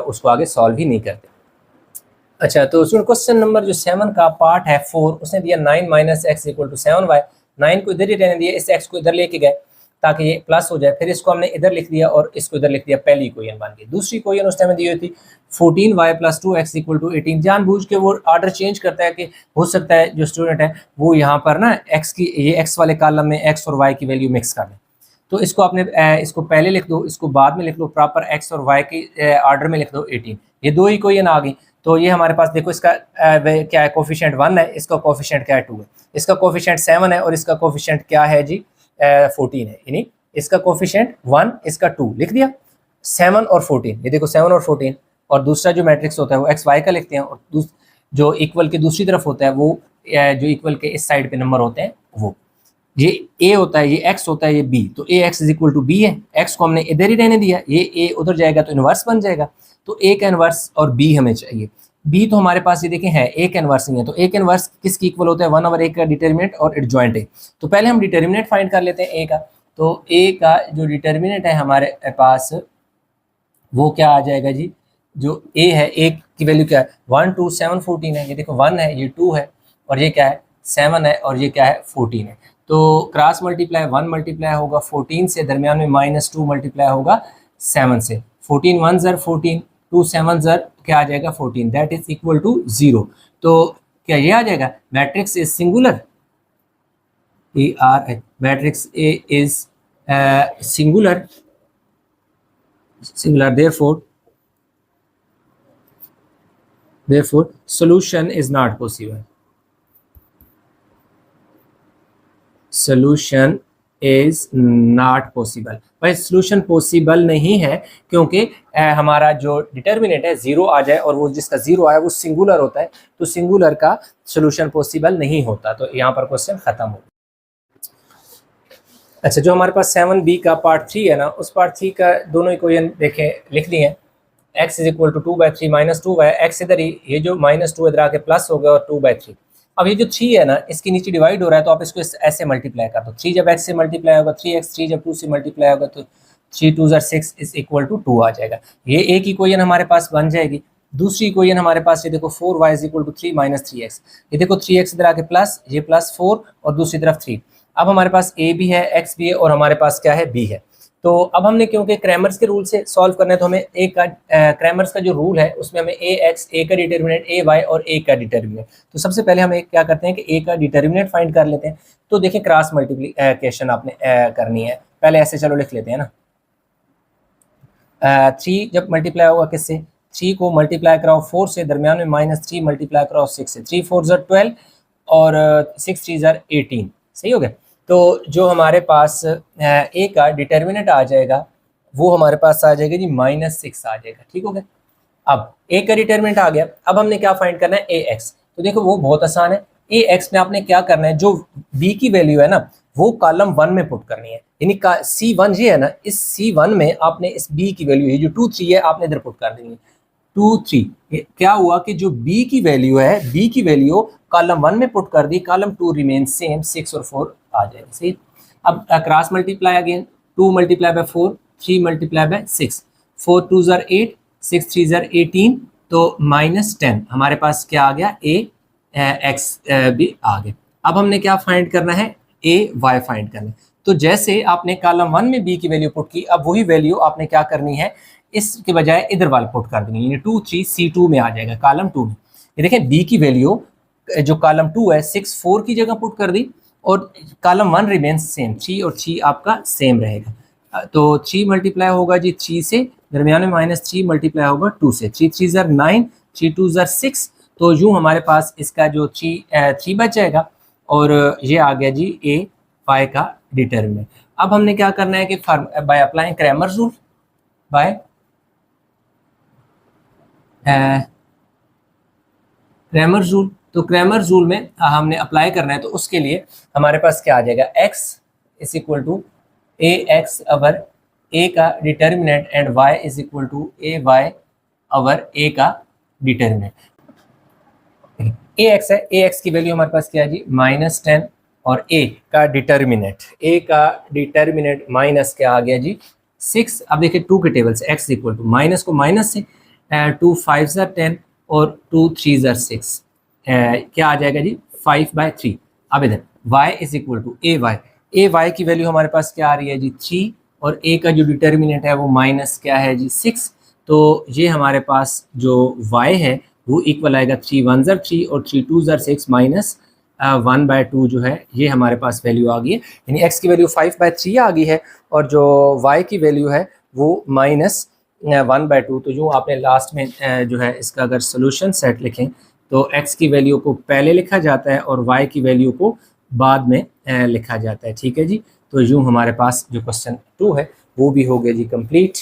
उसको आगे सॉल्व ही नहीं करते। अच्छा, तो सुन क्वेश्चन नंबर जो 7 का पार्ट है 4, उसने दिया 9 minus x equal to 7y, 9 को इधर ही रहने दिया, इस x को इधर लेके गए ताकि ये प्लस हो जाए, फिर इसको हमने इधर लिख दिया और इसको इधर लिख दिया, पहली इक्वेशन बन गई। दूसरी इक्वेशन उस टाइम में दी हुई थी 14y plus 2x equal to 18। जानबूझ के वो ऑर्डर चेंज करता है कि हो सकता है जो स्टूडेंट है वो यहाँ पर ना x की, ये x वाले कॉलम में x और y की वैल्यू मिक्स कर दें। तो इसको आपने इसको पहले लिख दो, इसको बाद में लिख लो, प्रॉपर x और y के ऑर्डर में लिख दो 18। ये दो इक्वेशन आ गई। तो ये हमारे पास देखो इसका क्या है, कोफिशिएंट 1 है, इसका कोफिशिएंट क्या है 2 है, इसका कोफिशिएंट 7 है और इसका कोफिशिएंट क्या है जी 14 है, यानी इसका कोफिशिएंट 1 इसका 2 लिख दिया, 7 और 14, ये देखो 7 और 14। और दूसरा जो मैट्रिक्स होता है वो एक्स वाई का लिखते हैं, और जो इक्वल के दूसरी तरफ होता है वो जो इक्वल के इस साइड पे नंबर होते हैं वो ये a होता है, ये x होता है, ये b। तो a x is equal to b है, x को हमने इधर ही रहने दिया, ये a उधर जाएगा तो इनवर्स बन जाएगा। तो a का इनवर्स और b हमें चाहिए। b तो हमारे पास ये देखें है, a का इनवर्स नहीं है, तो a का इनवर्स किसकी इक्वल होता है 1/a का डिटर्मिनेंट और एडजॉइंट है। तो पहले हम डिटर्मिनेंट फाइंड कर लेते हैं a का। तो a का जो डिटर्मिनेंट है हमारे पास वो क्या आ जाएगा जी, जो a है, a की वैल्यू क्या है 1 2 7 14 है, ये देखो 1 है, ये 2 है, और ये क्या है 7 है, और ये क्या है 14 है। तो क्रॉस मल्टीप्लाई 1 मल्टीप्लाई होगा 14 से, दरमियान में -2 मल्टीप्लाई होगा 7 से, 14 1 ज़र 14, 2 7 ज़र क्या आ जाएगा 14, दैट इज इक्वल टू 0। तो क्या ये आ जाएगा, matrix is singular, matrix A is singular, therefore solution is not possible, solution is not possible। भाई solution possible नहीं है, क्योंकि हमारा जो डिटर्मिनेंट है 0 आ जाए और वो जिसका 0 आया वो सिंगुलर होता है, तो सिंगुलर का solution possible नहीं होता। तो यहाँ पर क्वेश्चन खत्म हो। अच्छा, जो हमारे पास 7b का पार्ट 3 है ना, उस पार्ट 3 का दोनों इक्वेशन देखें लिख लिए हैं, x is equal to 2/3 -2y, x इधर ही, ये जो -2 इधर आके प्लस हो गया और 2/3। अब ये जो 3 है ना, इसके नीचे डिवाइड हो रहा है, तो आप इसको ऐसे मल्टीप्लाई कर दो। 3 जब x से मल्टीप्लाई होगा 3x, 3 जब 2 से मल्टीप्लाई होगा तो 3 2 ज़र 6 इज इक्वल टू 2 आ जाएगा। ये एक इक्वेशन हमारे पास बन जाएगी। दूसरी इक्वेशन हमारे पास ये देखो 4y is equal to 3 minus 3x, ये देखो 3x इधर आके प्लस, ये प्लस 4 और दूसरी तरफ 3। अब हमारे पास a भी है, x भी है और हमारे पास क्या है, b है। तो अब हमने क्योंकि क्रैमर्स के रूल से सॉल्व करना है तो हमें a का क्रैमर्स का जो रूल है उसमें हमें a का डिटर्मिनेंट ay और a का डिटर्मिनेंट, तो सबसे पहले हम क्या करते हैं कि a का डिटर्मिनेंट फाइंड कर लेते हैं। तो देखिए क्रॉस मल्टीप्लिकेशन आपने करनी है, पहले ऐसे चलो लिख लेते हैं ना। 3 जब मल्टीप्लाई होगा किससे, 3 को मल्टीप्लाई कराओ 4 से, दरमियान में माइनस 3 मल्टीप्लाई कराओ 6 से, 3 4 ज़र 12 और 6 3 ज़र 18, सही हो गया। तो जो हमारे पास a का डिटर्मिनेंट आ जाएगा वो हमारे पास आ जाएगा जी -6 आ जाएगा, ठीक हो गया। अब a का डिटर्मिनेंट आ गया, अब हमने क्या फाइंड करना है, ax। तो देखो वो बहुत आसान है, ax में आपने क्या करना है, जो b की वैल्यू है ना वो कॉलम 1 में पुट करनी है, यानी C1 ये है ना, इस C1 में आपने इस b की वैल्यू है जो 2 3 है आपने इधर पुट कर देनी है। 2 3 क्या हुआ कि जो b की वैल्यू है, b की वैल्यू कॉलम 1 में पुट कर दी, कॉलम 2 रिमेन सेम, 6 और 4 आ जाएगा, सही। अब cross multiply again, 2 multiply by 4, 3 multiply by 6, 4 2 ज़र 8, 6 3 ज़र 18, तो -10 हमारे पास क्या आ गया, x भी आ गया। अब हमने क्या फाइंड करना है, ay फाइंड करना है। तो जैसे आपने कॉलम 1 में b की वैल्यू पुट की, अब वही वैल्यू आपने क्या करनी है, इसके बजाय इधर वाले पुट कर देनी है, 2 3 C2 में आ जाएगा, कॉलम 2 में। ये देखें b की वैल्यू जो कॉलम 2 है 6 4 की जगह पुट कर दी और कॉलम 1 रिमेन्स सेम, 3 और 3 आपका सेम रहेगा। तो 3 मल्टीप्लाई होगा जी 3 से, दरमियान में -3 मल्टीप्लाई होगा 2 से, 3 3 ज़र 9, 3 2 ज़र 6, तो यूँ हमारे पास इसका जो 3 बच जाएगा और ये आ गया जी ay का डिटर्मिनेंट। अब हमने क्या करना है कि by applying Cramer's rule, by Cramer's rule, तो क्रैमर्स रूल में हमने अप्लाई करना है, तो उसके लिए हमारे पास क्या आ जाएगा, x is equal to ax over a का determinant and y is equal to ay over a का डिटर्मिनेंट। ax है, ax की वैल्यू हमारे पास क्या है जी -10 और a का डिटर्मिनेंट माइनस क्या आ गया जी 6। अब देखिए 2 के टेबल से x इक्वल टू माइनस को माइनस से 2 5 ज़र 10 और 2 3 ज़र 6 क्या आ जाएगा जी 5/3। अब इधर y is equal to ay की वैल्यू हमारे पास क्या आ रही है जी 3 और a का जो डिटर्मिनेंट है वो माइनस क्या है जी 6। तो ये हमारे पास जो y है वो इक्वल आएगा 3 1 ज़र 3 और 3 2 ज़र 6 माइनस 1/2 जो है ये हमारे पास वैल्यू आ गई है, यानी x की वैल्यू 5/3 आ गई है और जो y की वैल्यू है वो -1/2। तो यूँ आपने लास्ट में जो है इसका अगर सोल्यूशन सेट लिखें तो x की वैल्यू को पहले लिखा जाता है और y की वैल्यू को बाद में लिखा जाता है, ठीक है जी। तो यूँ हमारे पास जो क्वेश्चन 2 है वो भी हो गया जी कंप्लीट।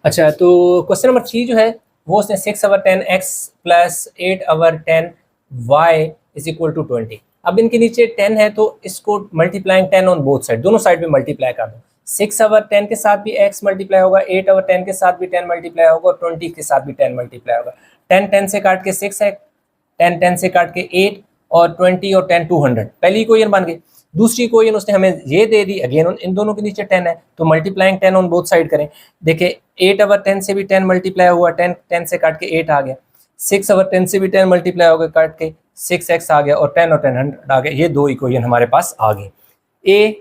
अच्छा, तो क्वेश्चन नंबर 3 जो है वो उसने 6 over 10 x plus 8 over 10 y is equal to 20। अब इनके नीचे 10 है तो इसको मल्टीप्लाइंग 10 ऑन बोथ साइड, दोनों साइड में मल्टीप्लाई कर दो। 6 ओवर 10 के साथ भी x मल्टीप्लाई होगा, 8 ओवर 10 के साथ भी 10 मल्टीप्लाई होगा और 20 के साथ भी 10 मल्टीप्लाई होगा। 10 10 से काट के 6 है, 10 10 से काट के 8 और 20 और 10 200, पहली इक्वेशन बन गई। दूसरी इक्वेशन उसने हमें ये दे दी, अगेन इन दोनों के नीचे 10 है तो मल्टीप्लाइंग 10 ऑन बोथ साइड करें। देखिए 8 ओवर 10 से भी 10 मल्टीप्लाई हुआ, 10 10 से काट के 8 आ गया। 6 ओवर 10 से भी 10 मल्टीप्लाई हो गया, काट के 6x आ गया और 10 और 10 100 आ गया। ये दो इक्वेशन हमारे पास आ गई, a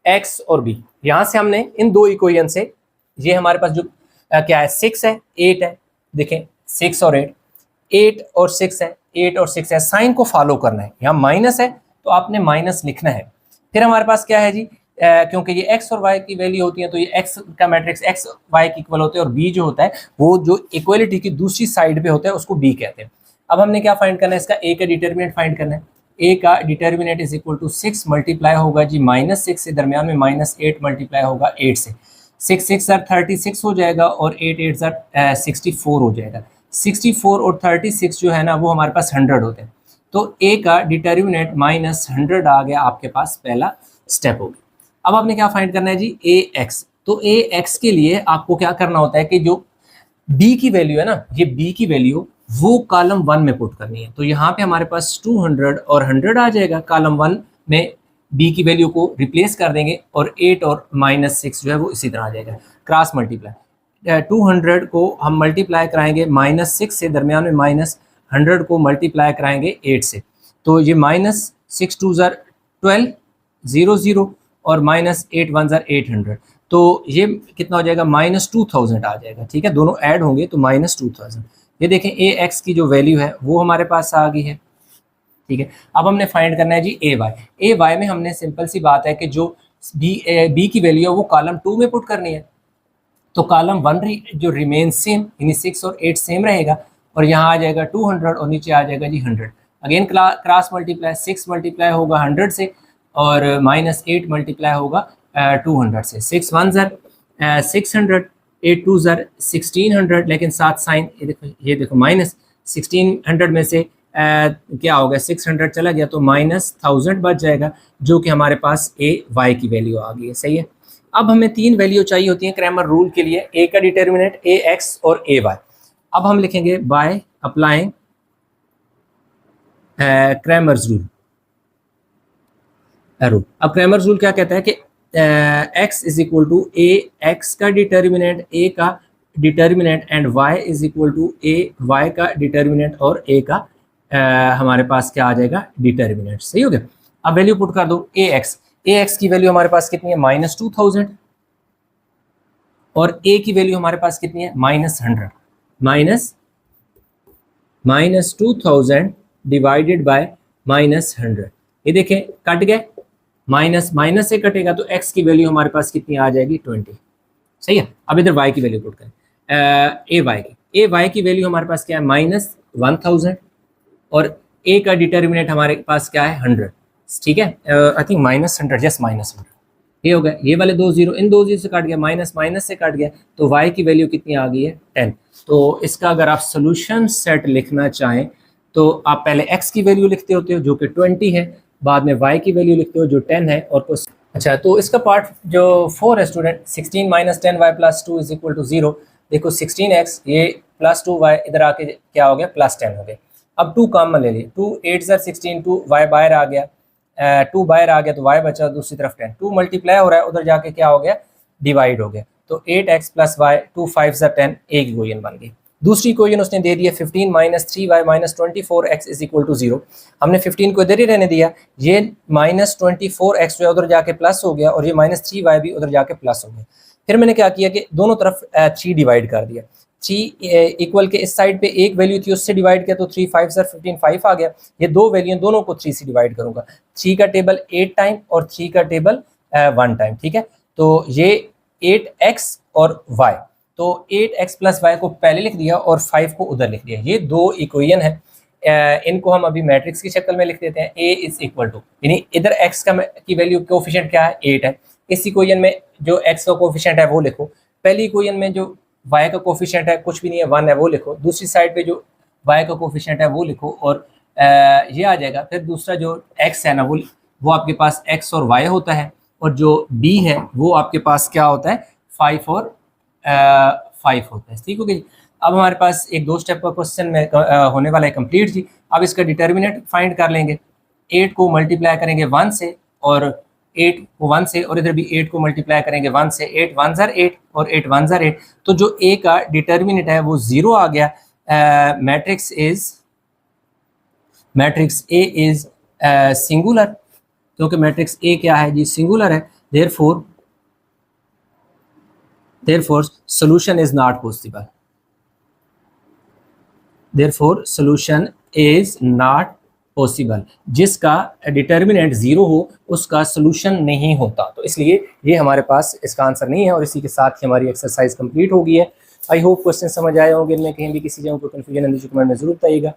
x और b। यहाँ से हमने इन दो इक्वेशन से ये हमारे पास जो क्या है 6 है 8 है, देखें 6 और 8, 8 और 6 है, 8 और 6 है, साइन को फॉलो करना है। यहाँ माइनस है तो आपने माइनस लिखना है। फिर हमारे पास क्या है जी क्योंकि ये x और y की वैल्यू होती है तो ये x का मैट्रिक्स x y के इक्वल होते हैं और b जो होता है वो जो इक्वलिटी की दूसरी साइड पे होता है उसको b कहते हैं। अब हमने क्या फाइंड करना है, इसका a का डिटर्मिनेंट फाइंड करना है। a का determinant is equal to 6 multiply होगा जी -6 से, दरमियान में -8 मल्टीप्लाई होगा 8 से। 6 6 ज़र 36 हो जाएगा और 8 8 ज़र 64 हो जाएगा। 64 और 36 जो है ना वो हमारे पास 100 होते हैं। तो a का डिटर्मिनेंट -100 आ गया आपके पास, पहला स्टेप हो गया। अब आपने क्या फाइंड करना है जी ax। तो ax के लिए आपको क्या करना होता है कि जो b की वैल्यू है ना, ये b की वैल्यू वो कॉलम 1 में पुट करनी है। तो यहाँ पे हमारे पास 200 और 100 आ जाएगा कॉलम 1 में, बी की वैल्यू को रिप्लेस कर देंगे और 8 और -6 जो है वो इसी तरह आ जाएगा, क्रॉस मल्टीप्लाई। 200 को हम मल्टीप्लाई कराएंगे -6 से, दरमियान में -100 को मल्टीप्लाई कराएंगे 8 से, तो ये -6 2 ज़र 12 0 0 और -8 1 ज़र 800, तो ये कितना हो जाएगा -2000 आ जाएगा। ठीक है, दोनों ऐड होंगे तो -2000। ये देखें ए एक्स की जो वैल्यू है वो हमारे पास आ गई है। ठीक है, अब हमने फाइंड करना है जी ए वाई में हमने सिंपल सी बात है कि जो बी की वैल्यू है वो कॉलम 2 में पुट करनी है, तो कॉलम 1 जो रिमेन सेम, यानी 6 और 8 सेम रहेगा, और यहाँ आ जाएगा 200 और नीचे आ जाएगा जी 100। अगेन क्रॉस मल्टीप्लाई, 6 मल्टीप्लाई होगा 100 से और -8 मल्टीप्लाई होगा 200 से। 6 1 ज़र 600, 8 2 ज़र 1600, लेकिन साथ साइन ये देखो -1600 में से क्या हो गया, 600 चला गया तो -1000 बच जाएगा, जो कि हमारे पास ए वाई की वैल्यू आ गई है। सही है, अब हमें 3 वैल्यू चाहिए होती हैं क्रैमर रूल के लिए, ए का डिटर्मिनेंट, ए एक्स और ए वाई। अब हम लिखेंगे बाय अप्लाइंग क्रैमर्स रूल। अब क्रैमर्स रूल क्या कहता है कि x is equal to A X का डिटर्मिनेंट, ए का determinant, and y is equal to A Y का डिटर्मिनेंट और a का हमारे पास क्या आ जाएगा, डिटर्मिनेंट। सही हो गया। अब वैल्यू पुट कर दो ए एक्स की वैल्यू हमारे पास कितनी है, -2000, और a की वैल्यू हमारे पास कितनी है, -100, -2000 डिवाइडेड बाय -100। ये देखें कट गए, माइनस से कटेगा तो x की वैल्यू हमारे पास कितनी आ जाएगी, 20। सही है, अब इधर y की वैल्यू पुट करें, ए वाई की वैल्यू हमारे पास क्या है, -1000, और a का डिटर्मिनेंट हमारे पास क्या है, 100। ठीक है, आई थिंक -100, जस्ट -100। ये हो गया, ये वाले 2 0 इन 2 0 से कट गया, माइनस से कट गया, तो y की वैल्यू कितनी आ गई है, 10। तो इसका अगर आप सोल्यूशन सेट लिखना चाहें तो आप पहले x की वैल्यू लिखते होते हो जो कि 20 है, बाद में y की वैल्यू लिखते हो जो 10 है, और कुछ अच्छा, तो इसका पार्ट जो 4 है स्टूडेंट, 16 - 10y + 2 = 0। देखो 16x ये +2y इधर आके क्या हो गया, +10 हो गया। अब 2 कॉमन ले लिए, 2 8 ज़र 16, 2 y बाहर आ गया, 2 बाहर आ गया तो y बचा, दूसरी तरफ 10, 2 मल्टीप्लाई हो रहा है, उधर जाके क्या हो गया, डिवाइड हो गया, तो 8x + y, 2 5 ज़र 10, एक इक्वेशन बन गई। दूसरी इक्वेशन उसने दे दी है 15 - 3y - 24x = 0। हमने 15 को इधर ही रहने दिया, ये -24x जो है उधर जाके प्लस हो गया, और ये -3y भी उधर जाके प्लस हो गया। फिर मैंने क्या किया कि दोनों तरफ 3 डिवाइड कर दिया, 3 इक्वल के इस साइड पे एक वैल्यू थी उससे डिवाइड किया, तो 3 5 ज़र 15, 5 आ गया। ये दो वैल्यू दोनों को 3 से डिवाइड करूंगा, 3 का टेबल 8 टाइम और 3 का टेबल 1 टाइम। ठीक है, तो ये 8x और y, तो 8x + y को पहले लिख दिया और 5 को उधर लिख दिया। ये दो इक्वेशन है, इनको हम अभी मैट्रिक्स की शक्ल में लिख देते हैं। a इज इक्वल टू, यानी इधर x की वैल्यू कोफिशिएंट क्या है, 8 है। इस इक्वेशन में जो x का कोफिशिएंट है वो लिखो, पहली इक्वेशन में जो y का कोफिशिएंट है कुछ भी नहीं है, 1 है, वो लिखो। दूसरी साइड पे जो y का कोफिशिएंट है वो लिखो, और ये आ जाएगा। फिर दूसरा जो x है ना, वो आपके पास x और y होता है, और जो b है वो आपके पास क्या होता है, 5 और 5 होता है। ठीक हो गया। अब हमारे पास एक 2 स्टेप का क्वेश्चन में होने वाला है कंप्लीट जी। अब इसका डिटर्मिनेंट फाइंड कर लेंगे, 8 को मल्टीप्लाई करेंगे 1 से, और 8 को 1 से, और इधर भी 8 को मल्टीप्लाई करेंगे 1 से, 8 1 ज़र 8 और 8 1 ज़र 8, तो जो a का डिटर्मिनेंट है वो 0 आ गया। मैट्रिक्स A इज सिंगुलर, क्योंकि मैट्रिक्स A क्या है जी, सिंगुलर है। therefore solution is not possible, जिसका डिटर्मिनेंट 0 हो उसका सोल्यूशन नहीं होता, तो इसलिए ये हमारे पास इसका आंसर नहीं है। और इसी के साथ ही हमारी एक्सरसाइज कंप्लीट हो गई है। आई होप क्वेश्चन समझ आए होंगे, इनमें कहीं भी किसी जगह को कन्फ्यूजन है तो कमेंट में जरूर बताइएगा।